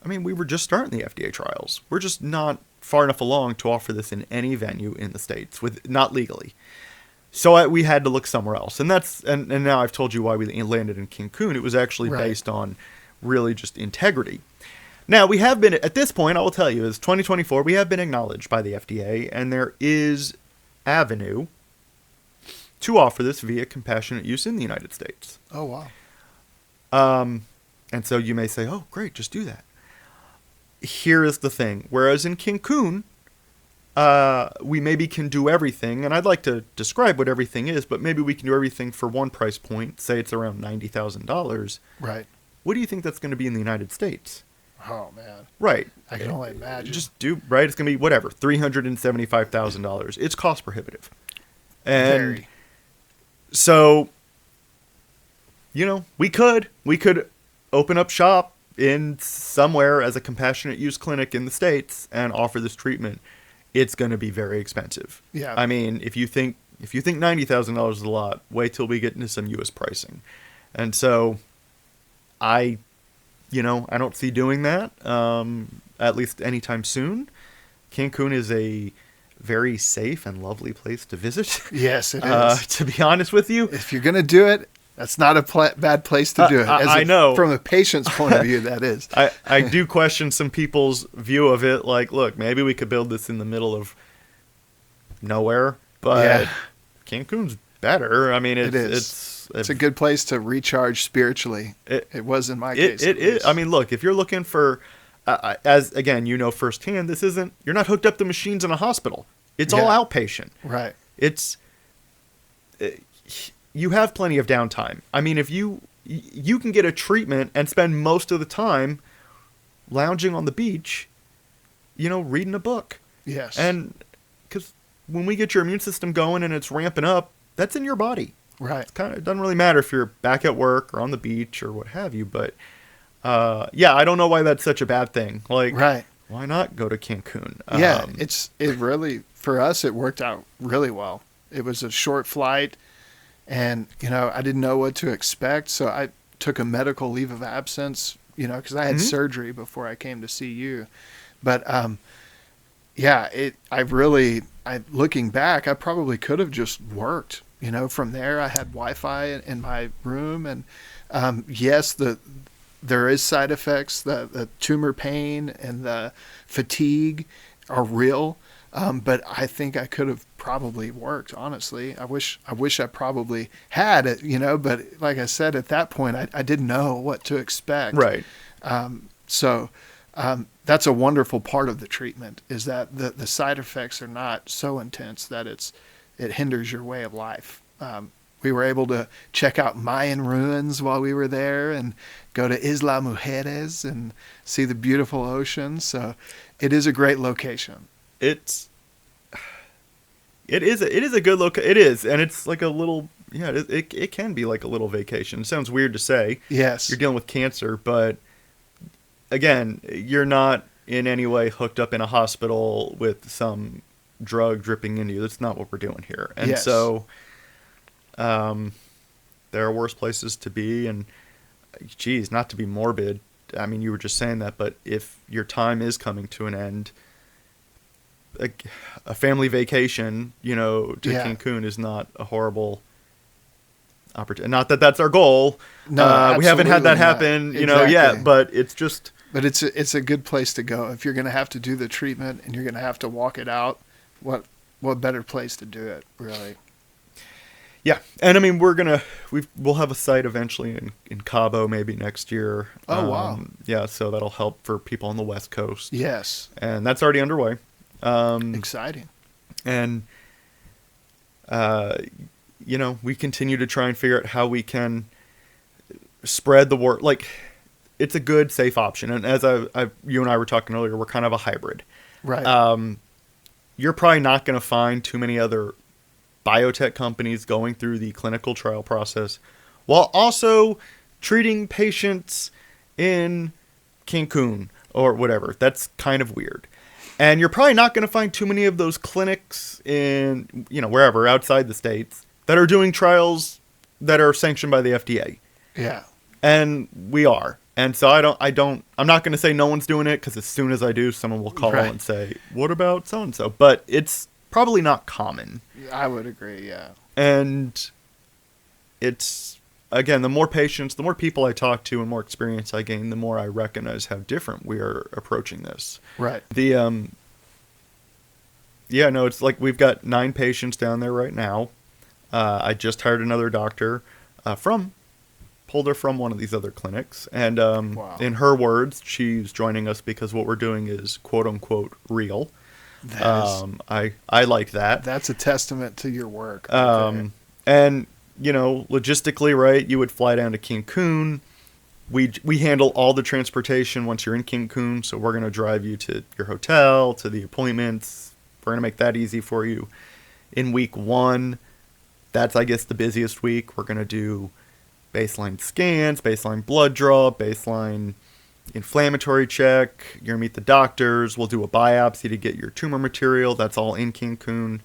Speaker 2: we were just starting the FDA trials. We're just not far enough along to offer this in any venue in the States, not legally. So we had to look somewhere else. And now I've told you why we landed in Cancun. It was actually based on really just integrity. Now, we have been, at this point, I will tell you, is 2024, we have been acknowledged by the FDA, and there is avenue to offer this via compassionate use in the United States.
Speaker 1: Oh, wow.
Speaker 2: And so you may say, oh, great, just do that. Here is the thing. Whereas in Cancun, we maybe can do everything, and I'd like to describe what everything is, but maybe we can do everything for one price point, say it's around $90,000.
Speaker 1: Right.
Speaker 2: What do you think that's going to be in the United States?
Speaker 1: Oh, man.
Speaker 2: Right.
Speaker 1: I can only imagine.
Speaker 2: It's going to be whatever, $375,000. It's cost prohibitive. And
Speaker 1: Very.
Speaker 2: So, we could open up shop in somewhere as a compassionate use clinic in the States and offer this treatment. It's going to be very expensive.
Speaker 1: Yeah.
Speaker 2: If you think $90,000 is a lot, wait till we get into some U.S. pricing. And so I don't see doing that, at least anytime soon. Cancun is a very safe and lovely place to visit.
Speaker 1: Yes, it is.
Speaker 2: To be honest with you.
Speaker 1: If you're going to do it, that's not a bad place to do it.
Speaker 2: I know.
Speaker 1: From a patient's point of view, that is.
Speaker 2: I do question some people's view of it. Like, look, maybe we could build this in the middle of nowhere, but Cancun's better.
Speaker 1: It is. It's a good place to recharge spiritually. It was in my case.
Speaker 2: It is. Look, if you're looking for, as again, firsthand, you're not hooked up to machines in a hospital. It's all outpatient.
Speaker 1: Right.
Speaker 2: You have plenty of downtime. If you can get a treatment and spend most of the time lounging on the beach, reading a book.
Speaker 1: Yes.
Speaker 2: And because when we get your immune system going and it's ramping up, that's in your body.
Speaker 1: Right.
Speaker 2: It doesn't really matter if you're back at work or on the beach or what have you. But I don't know why that's such a bad thing. Like,
Speaker 1: right.
Speaker 2: Why not go to Cancun?
Speaker 1: Yeah, it really, for us, it worked out really well. It was a short flight, and, I didn't know what to expect, so I took a medical leave of absence, because I had surgery before I came to see you. But, looking back, I probably could have just worked. From there, I had Wi-Fi in my room, and yes, there is side effects. The tumor pain and the fatigue are real, but I think I could have probably worked. Honestly, I wish I probably had it. But like I said, at that point, I didn't know what to expect.
Speaker 2: Right.
Speaker 1: So that's a wonderful part of the treatment, is that the side effects are not so intense that it hinders your way of life. We were able to check out Mayan ruins while we were there and go to Isla Mujeres and see the beautiful ocean. So it is a great location.
Speaker 2: It is a good location. It is. And it's like a little, it can be like a little vacation. It sounds weird to say.
Speaker 1: Yes.
Speaker 2: You're dealing with cancer, but again, you're not in any way hooked up in a hospital with some drug dripping into you. That's not what we're doing here. And
Speaker 1: yes.
Speaker 2: So, there are worse places to be, and geez, not to be morbid. I mean, you were just saying that, but if your time is coming to an end, a family vacation, to Cancun is not a horrible opportunity. Not that that's our goal.
Speaker 1: No,
Speaker 2: we haven't had that happen,
Speaker 1: exactly.
Speaker 2: yet, but it's just.
Speaker 1: But it's a good place to go. If you're going to have to do the treatment and you're going to have to walk it out, what better place to do it, really?
Speaker 2: Yeah, and I mean we'll have a site eventually in Cabo maybe next year.
Speaker 1: Oh wow!
Speaker 2: Yeah, so that'll help for people on the West Coast.
Speaker 1: Yes,
Speaker 2: and that's already underway.
Speaker 1: Exciting.
Speaker 2: And we continue to try and figure out how we can spread the word. Like, it's a good, safe option. And as you and I were talking earlier, we're kind of a hybrid.
Speaker 1: Right.
Speaker 2: You're probably not going to find too many other biotech companies going through the clinical trial process while also treating patients in Cancun or whatever. That's kind of weird. And you're probably not going to find too many of those clinics in, wherever outside the States that are doing trials that are sanctioned by the FDA.
Speaker 1: Yeah.
Speaker 2: And we are. And so I'm not going to say no one's doing it, because as soon as I do, someone will call and say, what about so-and-so? But it's probably not common.
Speaker 1: I would agree, yeah.
Speaker 2: And it's, again, the more patients, the more people I talk to and more experience I gain, the more I recognize how different we are approaching this.
Speaker 1: Right.
Speaker 2: It's like we've got 9 patients down there right now. I just hired another doctor pulled her from one of these other clinics. And
Speaker 1: wow.
Speaker 2: In her words, she's joining us because what we're doing is quote-unquote real. I like that.
Speaker 1: That's a testament to your work.
Speaker 2: Okay. And, logistically, right, you would fly down to Cancun. We handle all the transportation once you're in Cancun, so we're going to drive you to your hotel, to the appointments. We're going to make that easy for you. In week 1, that's, I guess, the busiest week. We're going to do baseline scans, baseline blood draw, baseline inflammatory check. You're going to meet the doctors. We'll do a biopsy to get your tumor material. That's all in Cancun,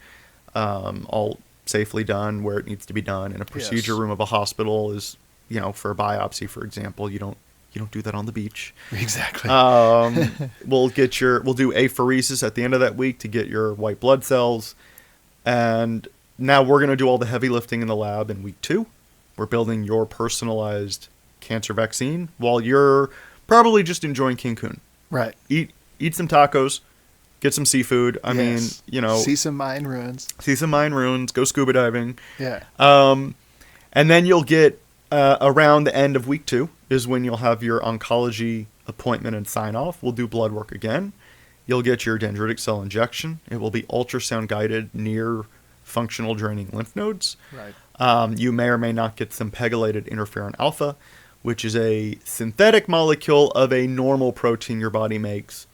Speaker 2: all safely done where it needs to be done. In a procedure room of a hospital is, for a biopsy, for example, you don't do that on the beach.
Speaker 1: Exactly.
Speaker 2: We'll do apheresis at the end of that week to get your white blood cells. And now we're going to do all the heavy lifting in the lab in week 2. We're building your personalized cancer vaccine while you're probably just enjoying Cancun.
Speaker 1: Right.
Speaker 2: Eat some tacos, get some seafood. I mean,
Speaker 1: see some Mayan ruins.
Speaker 2: Go scuba diving.
Speaker 1: Yeah.
Speaker 2: And then you'll get around the end of week 2 is when you'll have your oncology appointment and sign off. We'll do blood work again. You'll get your dendritic cell injection. It will be ultrasound guided near functional draining lymph nodes.
Speaker 1: Right.
Speaker 2: You may or may not get some pegylated interferon alpha. which is a synthetic molecule of a normal protein your body makes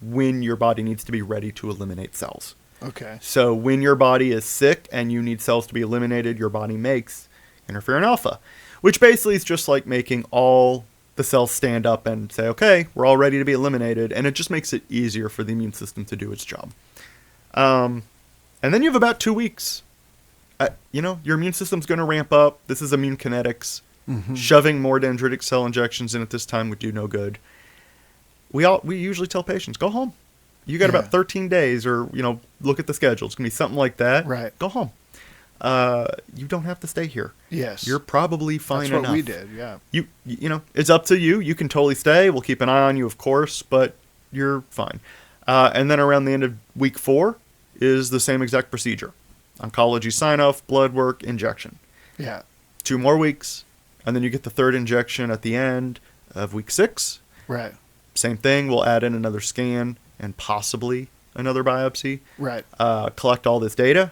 Speaker 2: when your body needs to be ready to eliminate cells.
Speaker 1: Okay.
Speaker 2: So when your body is sick and you need cells to be eliminated, your body makes interferon alpha, which basically is just like making all the cells stand up and say, okay, we're all ready to be eliminated. And it just makes it easier for the immune system to do its job. And then you have about 2 weeks. Your immune system's going to ramp up. This is immune kinetics.
Speaker 1: Mm-hmm.
Speaker 2: Shoving more dendritic cell injections in at this time would do no good. We usually tell patients, go home. You got about 13 days, or look at the schedule. It's gonna be something like that.
Speaker 1: Right.
Speaker 2: Go home. You don't have to stay here.
Speaker 1: Yes.
Speaker 2: You're probably fine enough.
Speaker 1: That's what we did. Yeah.
Speaker 2: It's up to you. You can totally stay. We'll keep an eye on you, of course, but you're fine. And then around the end of week 4 is the same exact procedure: oncology sign-off, blood work, injection.
Speaker 1: Yeah.
Speaker 2: 2 more weeks, and then you get the 3rd injection at the end of week 6.
Speaker 1: Right.
Speaker 2: Same thing. We'll add in another scan and possibly another biopsy.
Speaker 1: Right.
Speaker 2: Collect all this data,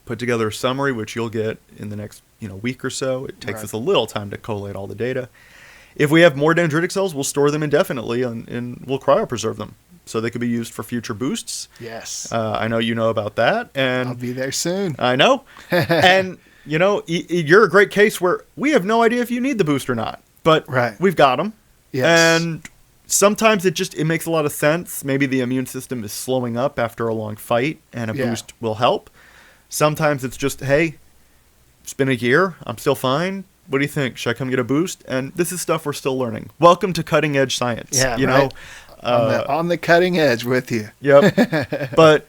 Speaker 2: put together a summary, which you'll get in the next week or so. It takes us a little time to collate all the data. If we have more dendritic cells, we'll store them indefinitely and we'll cryopreserve them so they could be used for future boosts.
Speaker 1: Yes.
Speaker 2: I know you know about that, and
Speaker 1: I'll be there soon.
Speaker 2: I know. And you're a great case where we have no idea if you need the boost or not, but we've got them.
Speaker 1: Yes.
Speaker 2: And sometimes it makes a lot of sense. Maybe the immune system is slowing up after a long fight, and a boost will help. Sometimes it's just, hey, it's been a year. I'm still fine. What do you think? Should I come get a boost? And this is stuff we're still learning. Welcome to cutting edge science.
Speaker 1: Yeah, on the cutting edge with you.
Speaker 2: Yep. But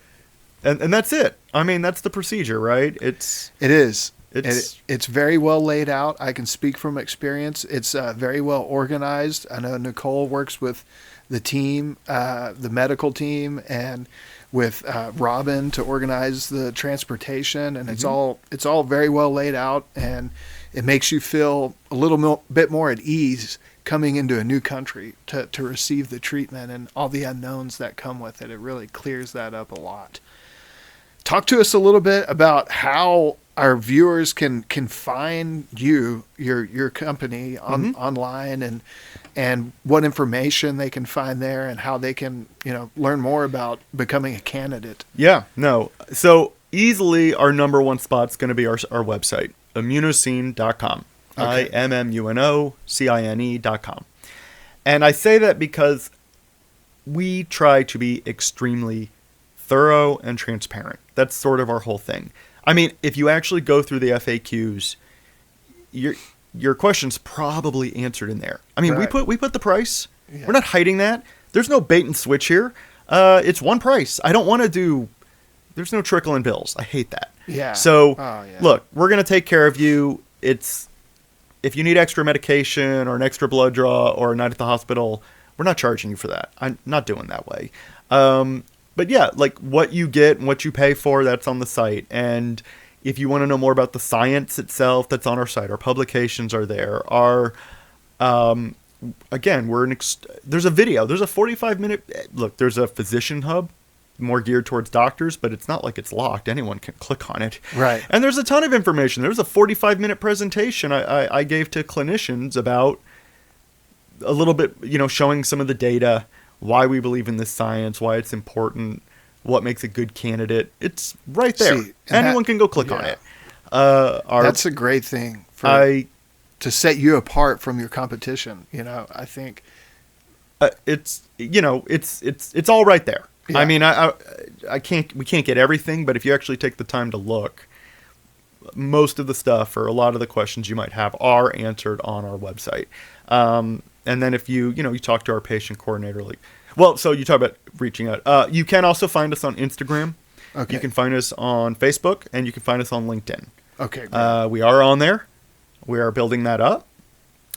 Speaker 2: and that's it. I mean, that's the procedure, right?
Speaker 1: It is. It's very well laid out. I can speak from experience. It's very well organized. I know Nicole works with the team, the medical team, and with Robin to organize the transportation. And it's all very well laid out, and it makes you feel a little bit more at ease coming into a new country to receive the treatment and all the unknowns that come with it. It really clears that up a lot. Talk to us a little bit about how our viewers can find your company online, and what information they can find there, and how they can learn more about becoming a candidate.
Speaker 2: Yeah, no. So easily our number one spot's going to be our website, immunocine.com.
Speaker 1: Okay.
Speaker 2: IMMUNOCINE.com. And I say that because we try to be extremely thorough and transparent. That's sort of our whole thing. I mean, if you actually go through the FAQs, your question's probably answered in there. I mean, we put the price. Yeah. We're not hiding that. There's no bait and switch here. It's one price. I don't want to do. There's no trickle in bills. I hate that.
Speaker 1: Yeah.
Speaker 2: So look, we're gonna take care of you. If you need extra medication or an extra blood draw or a night at the hospital, we're not charging you for that. I'm not doing that way. But yeah, like what you get and what you pay for, that's on the site. And if you want to know more about the science itself, that's on our site. Our publications are there. Again, there's a video. There's a 45-minute look. There's a physician hub, more geared towards doctors, but it's not like it's locked. Anyone can click on it.
Speaker 1: Right.
Speaker 2: And there's a ton of information. There's a 45-minute presentation I gave to clinicians about a little bit, showing some of the data, why we believe in this science, why it's important, what makes a good candidate. It's right there. Anyone can go click on it.
Speaker 1: That's a great thing to set you apart from your competition. I think
Speaker 2: it's all right there.
Speaker 1: Yeah.
Speaker 2: I mean, we can't get everything, but if you actually take the time to look, most of the stuff or a lot of the questions you might have are answered on our website. And then if you talk to our patient coordinator, so you talk about reaching out. You can also find us on Instagram.
Speaker 1: Okay.
Speaker 2: You can find us on Facebook, and you can find us on LinkedIn.
Speaker 1: Okay. Great.
Speaker 2: We are on there. We are building that up.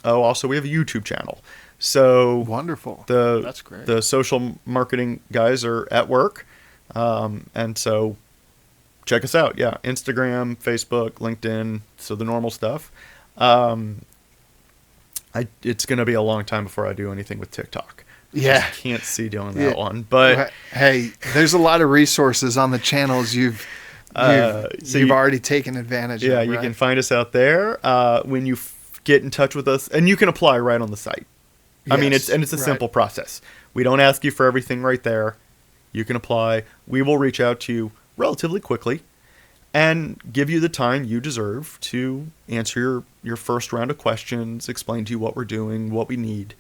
Speaker 2: Oh, also we have a YouTube channel. So
Speaker 1: wonderful.
Speaker 2: That's great. The social marketing guys are at work. And so check us out. Yeah. Instagram, Facebook, LinkedIn. So the normal stuff. It's going to be a long time before I do anything with TikTok.
Speaker 1: Yeah.
Speaker 2: I can't see doing that one, but
Speaker 1: hey, there's a lot of resources on the channels you've already taken advantage of.
Speaker 2: Yeah, you can find us out there. When you get in touch with us, and you can apply right on the site. I mean, it's a simple process. We don't ask you for everything right there. You can apply. We will reach out to you relatively quickly and give you the time you deserve to answer your first round of questions, explain to you what we're doing, what we need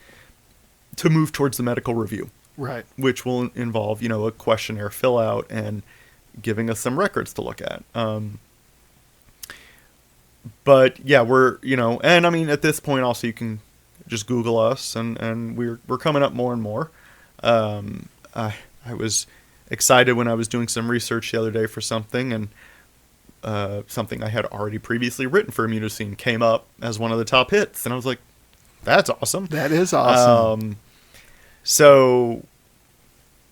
Speaker 2: to move towards the medical review.
Speaker 1: Right.
Speaker 2: Which will involve, a questionnaire fill out and giving us some records to look at. But yeah, we're, and I mean, at this point also you can just Google us and we're coming up more and more. I was excited when I was doing some research the other day for something, and something I had already previously written for Immunoscene came up as one of the top hits. And I was like, that's awesome.
Speaker 1: That is awesome.
Speaker 2: So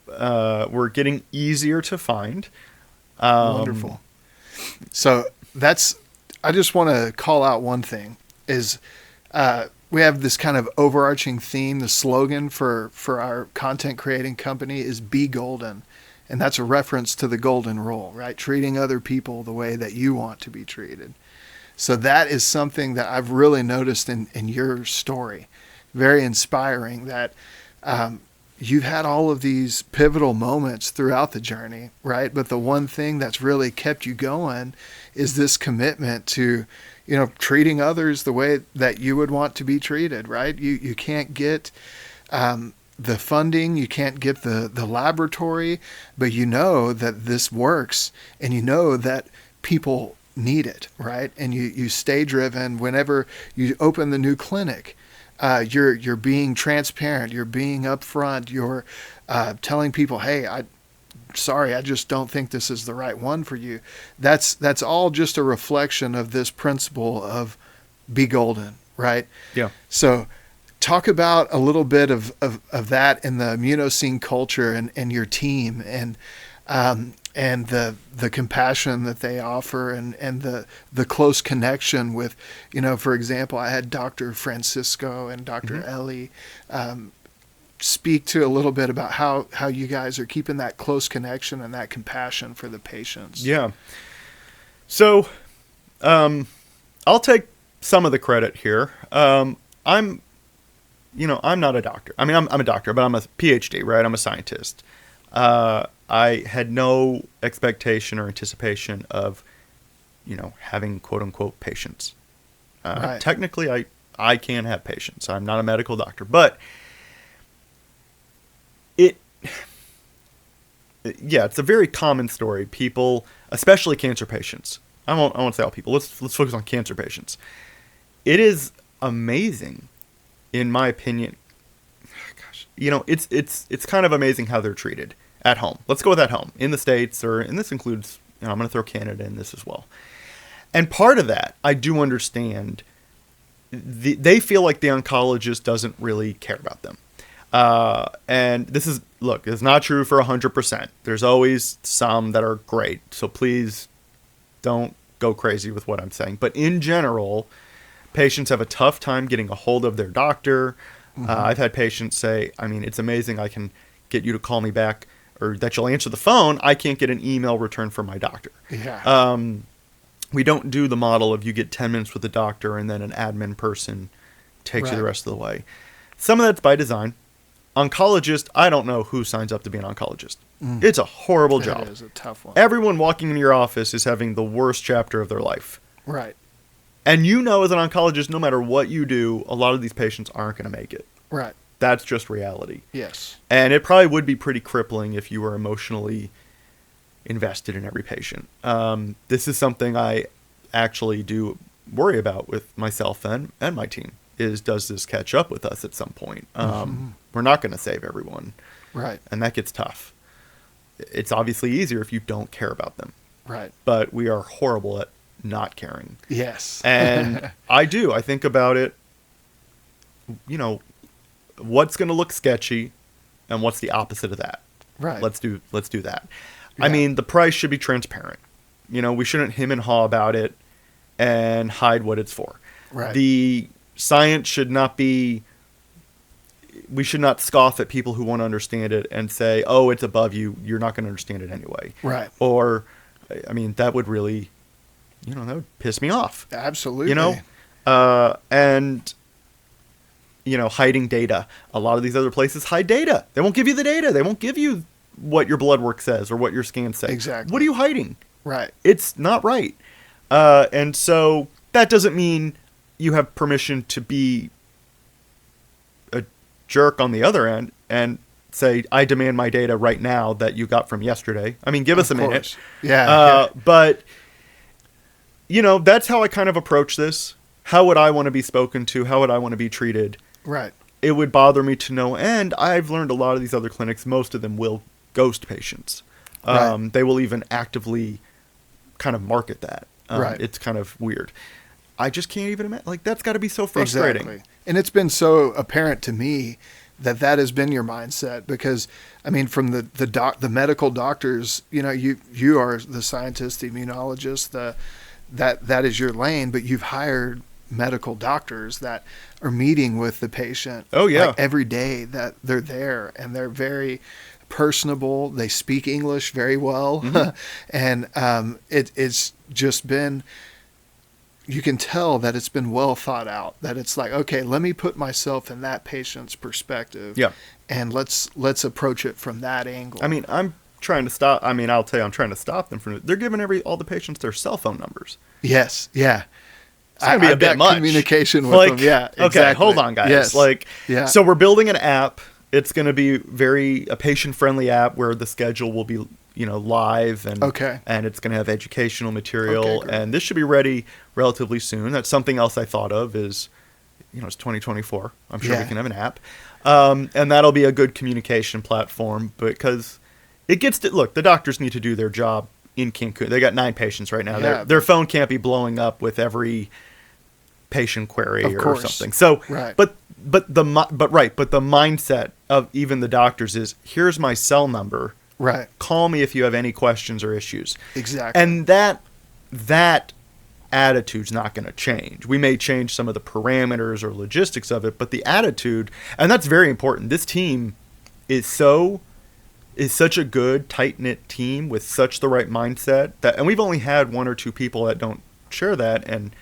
Speaker 2: we're getting easier to find.
Speaker 1: Wonderful. So I just want to call out one thing is we have this kind of overarching theme. The slogan for our content creating company is Be Golden. And that's a reference to the golden rule, right? Treating other people the way that you want to be treated. So that is something that I've really noticed in your story. Very inspiring that you've had all of these pivotal moments throughout the journey, right? But the one thing that's really kept you going is this commitment to, treating others the way that you would want to be treated, right? You can't get the funding, you can't get the laboratory, but you know that this works and you know that people need it, right? And you stay driven. Whenever you open the new clinic, you're being transparent, you're being upfront, you're telling people, hey, sorry, I just don't think this is the right one for you. That's all just a reflection of this principle of be golden, right? Yeah. So talk about a little bit of that in the Immunoscene culture and your team and the compassion that they offer and the close connection with, for example, I had Dr. Francisco and Dr. Ellie speak to a little bit about how you guys are keeping that close connection and that compassion for the patients.
Speaker 2: Yeah. So I'll take some of the credit here. I'm not a doctor. I mean, I'm a doctor, but I'm a PhD, right? I'm a scientist. I had no expectation or anticipation of, having quote unquote patients. Right. Technically, I can have patients. I'm not a medical doctor, but it's a very common story. People, especially cancer patients. I won't say all people. Let's focus on cancer patients. It is amazing, in my opinion. Gosh, it's kind of amazing how they're treated at home. Let's go with at home in the States, and this includes, I'm going to throw Canada in this as well. And part of that, I do understand. They feel like the oncologist doesn't really care about them. And this is, it's not true for 100%. There's always some that are great. So please don't go crazy with what I'm saying. But in general, patients have a tough time getting a hold of their doctor. I've had patients say, it's amazing I can get you to call me back or that you'll answer the phone. I can't get an email return from my doctor. Yeah. We don't do the model of you get 10 minutes with the doctor and then an admin person takes you the rest of the way. Some of that's by design. Oncologist, I don't know who signs up to be an oncologist. It's a horrible job.
Speaker 1: It is a tough one.
Speaker 2: Everyone walking into your office is having the worst chapter of their life.
Speaker 1: Right.
Speaker 2: And as an oncologist, no matter what you do, a lot of these patients aren't going to make it.
Speaker 1: Right.
Speaker 2: That's just reality.
Speaker 1: Yes.
Speaker 2: And it probably would be pretty crippling if you were emotionally invested in every patient. This is something I actually do worry about with myself and my team. Does this catch up with us at some point? We're not going to save everyone.
Speaker 1: Right.
Speaker 2: And that gets tough. It's obviously easier if you don't care about them.
Speaker 1: Right.
Speaker 2: But we are horrible at not caring.
Speaker 1: Yes.
Speaker 2: And I think about it, what's going to look sketchy and what's the opposite of that.
Speaker 1: Right.
Speaker 2: Let's do that. Yeah. The price should be transparent. We shouldn't hem and haw about it and hide what it's for.
Speaker 1: Right.
Speaker 2: The science should not be, we should not scoff at people who want to understand it and say, oh, it's above you, you're not going to understand it anyway.
Speaker 1: Right.
Speaker 2: Or, that would really, that would piss me off.
Speaker 1: Absolutely.
Speaker 2: And hiding data. A lot of these other places hide data. They won't give you the data. They won't give you what your blood work says or what your scans say.
Speaker 1: Exactly.
Speaker 2: What are you hiding?
Speaker 1: Right.
Speaker 2: It's not right. And so that doesn't mean you have permission to be a jerk on the other end and say, I demand my data right now that you got from yesterday. I mean, give us a minute.
Speaker 1: Yeah.
Speaker 2: But, that's how I kind of approach this. How would I want to be spoken to? How would I want to be treated?
Speaker 1: Right.
Speaker 2: It would bother me to no end. I've learned a lot of these other clinics, most of them will ghost patients.
Speaker 1: Right.
Speaker 2: They will even actively kind of market that.
Speaker 1: Right.
Speaker 2: It's kind of weird. I just can't even imagine. Like, that's got to be so frustrating.
Speaker 1: Exactly. And it's been so apparent to me that has been your mindset, because, I mean, from the medical doctors, you are the scientist, the immunologist, that is your lane, but you've hired medical doctors that are meeting with the patient.
Speaker 2: Oh yeah.
Speaker 1: Like every day that they're there, and they're very personable. They speak English very well.
Speaker 2: Mm-hmm.
Speaker 1: And it's just been, you can tell that it's been well thought out, that it's like, okay, let me put myself in that patient's perspective.
Speaker 2: Yeah.
Speaker 1: And let's approach it from that angle.
Speaker 2: I mean, I'll tell you, I'm trying to stop them from, they're giving all the patients their cell phone numbers.
Speaker 1: Yes. Yeah.
Speaker 2: It's going to be a bit much.
Speaker 1: Communication with them. Yeah. Exactly.
Speaker 2: Okay, hold on, guys.
Speaker 1: Yes.
Speaker 2: So we're building an app. It's going to be a patient-friendly app where the schedule will be, live, and and it's going to have educational material, and this should be ready relatively soon. That's something else I thought of is, it's 2024. I'm sure we can have an app, and that'll be a good communication platform, because the doctors need to do their job in Cancun. They got 9 patients right now.
Speaker 1: Yeah.
Speaker 2: Their phone can't be blowing up with every patient query or something. So,
Speaker 1: right.
Speaker 2: but the mindset of even the doctors is, here's my cell number.
Speaker 1: Right.
Speaker 2: Call me if you have any questions or issues.
Speaker 1: Exactly.
Speaker 2: And that attitude's not going to change. We may change some of the parameters or logistics of it, but the attitude, and that's very important. This team is such a good, tight-knit team with such the right mindset and we've only had 1 or 2 people that don't share that, and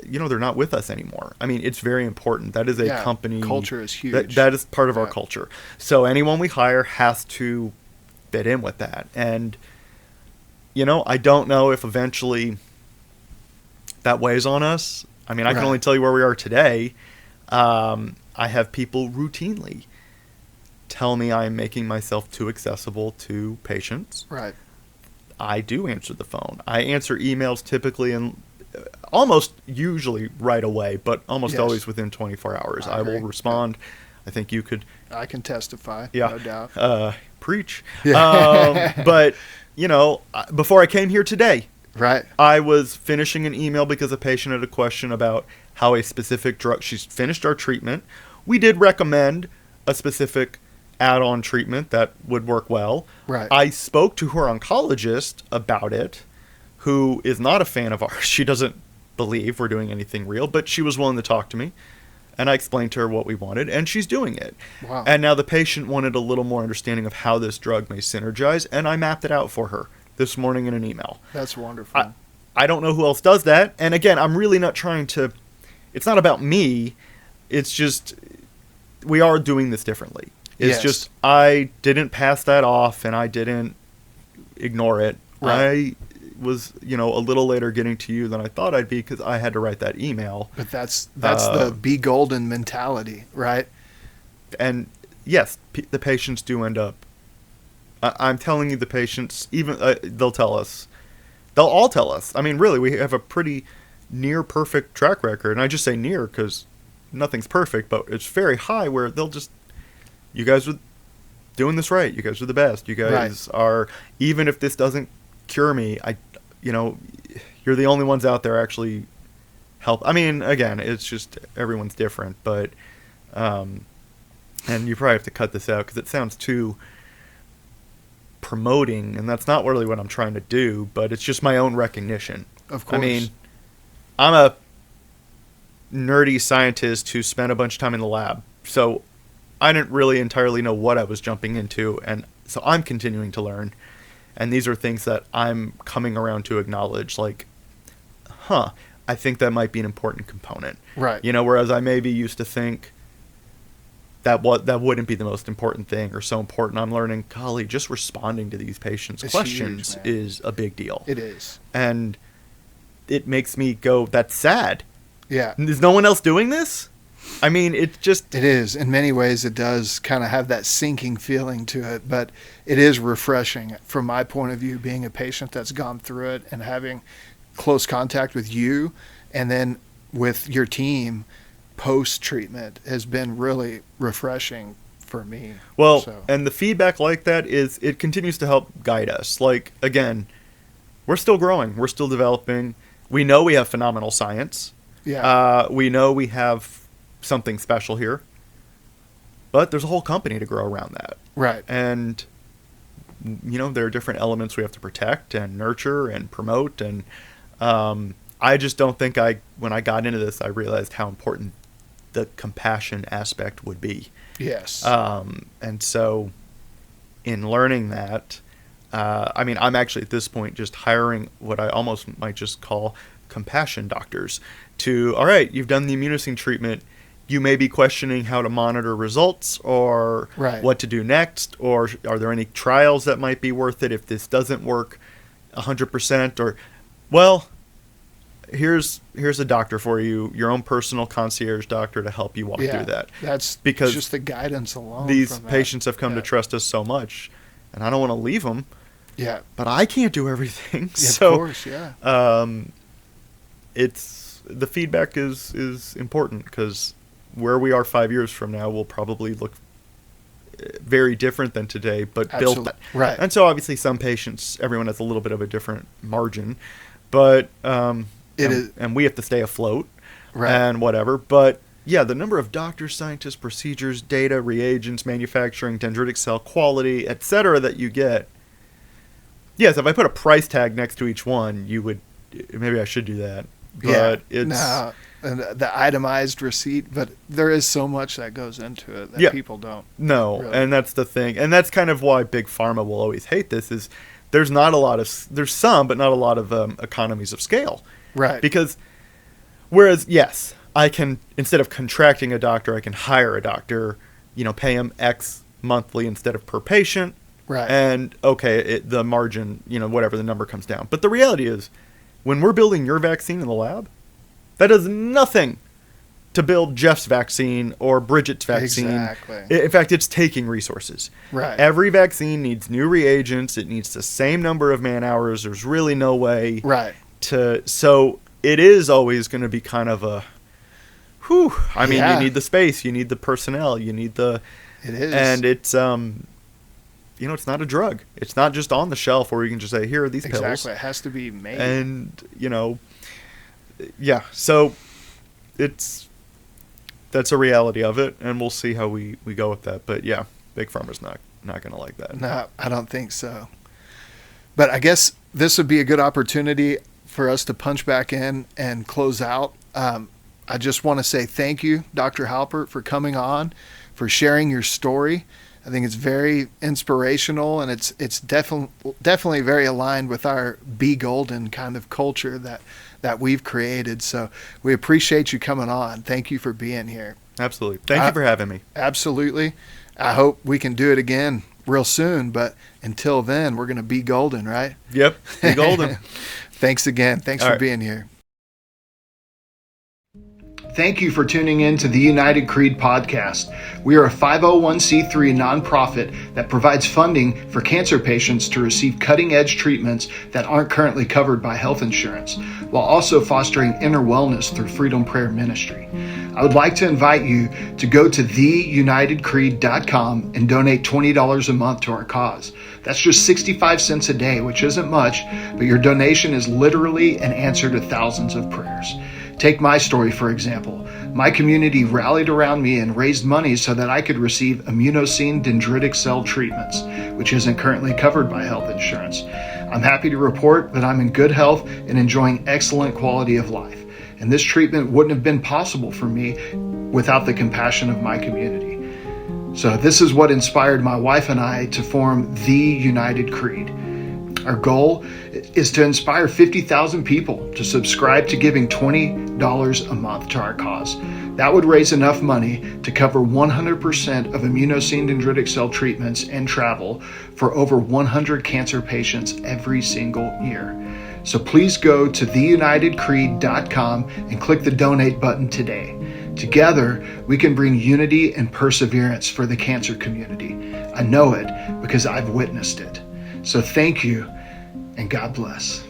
Speaker 2: they're not with us anymore. I mean, it's very important. That is a company.
Speaker 1: Culture is huge.
Speaker 2: That is part of our culture. So anyone we hire has to fit in with that. And, I don't know if eventually that weighs on us. I mean, I can only tell you where we are today. I have people routinely tell me I'm making myself too accessible to patients.
Speaker 1: Right.
Speaker 2: I do answer the phone. I answer emails typically in almost usually right away, but almost always within 24 hours. I will respond. Yeah. I think you could.
Speaker 1: I can testify.
Speaker 2: Yeah.
Speaker 1: No doubt.
Speaker 2: Preach.
Speaker 1: Yeah.
Speaker 2: But, before I came here today,
Speaker 1: right,
Speaker 2: I was finishing an email because a patient had a question about how a specific drug, she's finished our treatment. We did recommend a specific add-on treatment that would work well.
Speaker 1: Right.
Speaker 2: I spoke to her oncologist about it, who is not a fan of ours. She doesn't believe we're doing anything real, but she was willing to talk to me. And I explained to her what we wanted, and she's doing it.
Speaker 1: Wow.
Speaker 2: And now the patient wanted a little more understanding of how this drug may synergize, and I mapped it out for her this morning in an email.
Speaker 1: That's wonderful.
Speaker 2: I don't know who else does that. And again, I'm really not trying to... It's not about me. It's just... We are doing this differently. It's just... I didn't pass that off, and I didn't ignore it.
Speaker 1: Right.
Speaker 2: I was, a little later getting to you than I thought I'd be, because I had to write that email.
Speaker 1: But that's the be golden mentality, right?
Speaker 2: And yes, the patients do end up. I'm telling you, the patients, even they'll tell us. They'll all tell us. I mean, really, we have a pretty near perfect track record, and I just say near because nothing's perfect, but it's very high. Where they'll just, you guys are doing this right. You guys are the best. You guys are. Even if this doesn't cure me, you're the only ones out there actually help. I mean, again, it's just everyone's different, but and you probably have to cut this out because it sounds too promoting, and that's not really what I'm trying to do, but it's just my own recognition.
Speaker 1: Of course.
Speaker 2: I mean, I'm a nerdy scientist who spent a bunch of time in the lab, so I didn't really entirely know what I was jumping into, and so I'm continuing to learn. And these are things that I'm coming around to acknowledge, like, I think that might be an important component.
Speaker 1: Right.
Speaker 2: Whereas I maybe used to think that wouldn't be the most important thing or so important. I'm learning, golly, just responding to these patients' questions is a big deal.
Speaker 1: It is.
Speaker 2: And it makes me go, that's sad.
Speaker 1: Yeah.
Speaker 2: Is no one else doing this? I mean, it
Speaker 1: is. In many ways, it does kind of have that sinking feeling to it, but it is refreshing from my point of view, being a patient that's gone through it and having close contact with you and then with your team post-treatment has been really refreshing for me.
Speaker 2: Well, and the feedback like that it continues to help guide us. Like, again, we're still growing. We're still developing. We know we have phenomenal science.
Speaker 1: Yeah.
Speaker 2: We know we have something special here. But there's a whole company to grow around that.
Speaker 1: Right.
Speaker 2: And, there are different elements we have to protect and nurture and promote. And I just don't think when I got into this, I realized how important the compassion aspect would be.
Speaker 1: Yes.
Speaker 2: And so in learning that, I'm actually at this point just hiring what I almost might just call compassion doctors all right, you've done the immunosine treatment. You may be questioning how to monitor results or what to do next, or are there any trials that might be worth it if this doesn't work 100%? Or, well, here's a doctor for you, your own personal concierge doctor to help you walk through that.
Speaker 1: That's
Speaker 2: because
Speaker 1: just the guidance alone.
Speaker 2: These patients have come to trust us so much, and I don't want to leave them.
Speaker 1: Yeah.
Speaker 2: But I can't do everything.
Speaker 1: Yeah,
Speaker 2: so,
Speaker 1: of course, yeah.
Speaker 2: The feedback is important because where we are 5 years from now will probably look very different than today, but built that.
Speaker 1: Right.
Speaker 2: And so obviously some patients, everyone has a little bit of a different margin, but and we have to stay afloat and whatever. But yeah, the number of doctors, scientists, procedures, data, reagents, manufacturing, dendritic cell quality, etc. that you get. Yes, if I put a price tag next to each one, maybe I should do that. But
Speaker 1: and the itemized receipt, but there is so much that goes into it that people don't.
Speaker 2: No,
Speaker 1: really.
Speaker 2: And that's the thing. And that's kind of why Big Pharma will always hate this is there's some, but not a lot of economies of scale.
Speaker 1: Right.
Speaker 2: Because whereas, yes, I can, instead of contracting a doctor, I can hire a doctor, pay him X monthly instead of per patient.
Speaker 1: Right.
Speaker 2: And, okay, the margin, whatever the number comes down. But the reality is, when we're building your vaccine in the lab, that does nothing to build Jeff's vaccine or Bridget's vaccine.
Speaker 1: Exactly.
Speaker 2: In fact, it's taking resources.
Speaker 1: Right.
Speaker 2: Every vaccine needs new reagents. It needs the same number of man hours. There's really no way so it is always going to be kind of a, you need the space, you need the personnel, you need the...
Speaker 1: It is.
Speaker 2: And it's, it's not a drug. It's not just on the shelf where you can just say, here are these pills.
Speaker 1: Exactly. It has to be made.
Speaker 2: And, so that's a reality of it, and we'll see how we go with that. But yeah, Big Pharma's not going to like that.
Speaker 1: No, I don't think so. But I guess this would be a good opportunity for us to punch back in and close out. I just want to say thank you, Dr. Halpert, for coming on, for sharing your story. I think it's very inspirational, and it's definitely very aligned with our Be Golden kind of culture that we've created. So we appreciate you coming on. Thank you for being here.
Speaker 2: Absolutely. Thank you for having me.
Speaker 1: Absolutely. I hope we can do it again real soon, but until then, we're going to be golden, right?
Speaker 2: Yep. Be golden.
Speaker 1: Thanks again. Thanks for being here. Thank you for tuning in to the United Creed podcast. We are a 501c3 nonprofit that provides funding for cancer patients to receive cutting-edge treatments that aren't currently covered by health insurance, while also fostering inner wellness through Freedom Prayer Ministry. I would like to invite you to go to theunitedcreed.com and donate $20 a month to our cause. That's just 65 cents a day, which isn't much, but your donation is literally an answer to thousands of prayers. Take my story, for example. My community rallied around me and raised money so that I could receive immunosine dendritic cell treatments, which isn't currently covered by health insurance. I'm happy to report that I'm in good health and enjoying excellent quality of life. And this treatment wouldn't have been possible for me without the compassion of my community. So this is what inspired my wife and I to form the United Creed. Our goal is to inspire 50,000 people to subscribe to giving $20 a month to our cause. That would raise enough money to cover 100% of immunosine dendritic cell treatments and travel for over 100 cancer patients every single year. So please go to theunitedcreed.com and click the donate button today. Together, we can bring unity and perseverance for the cancer community. I know it because I've witnessed it. So thank you, and God bless.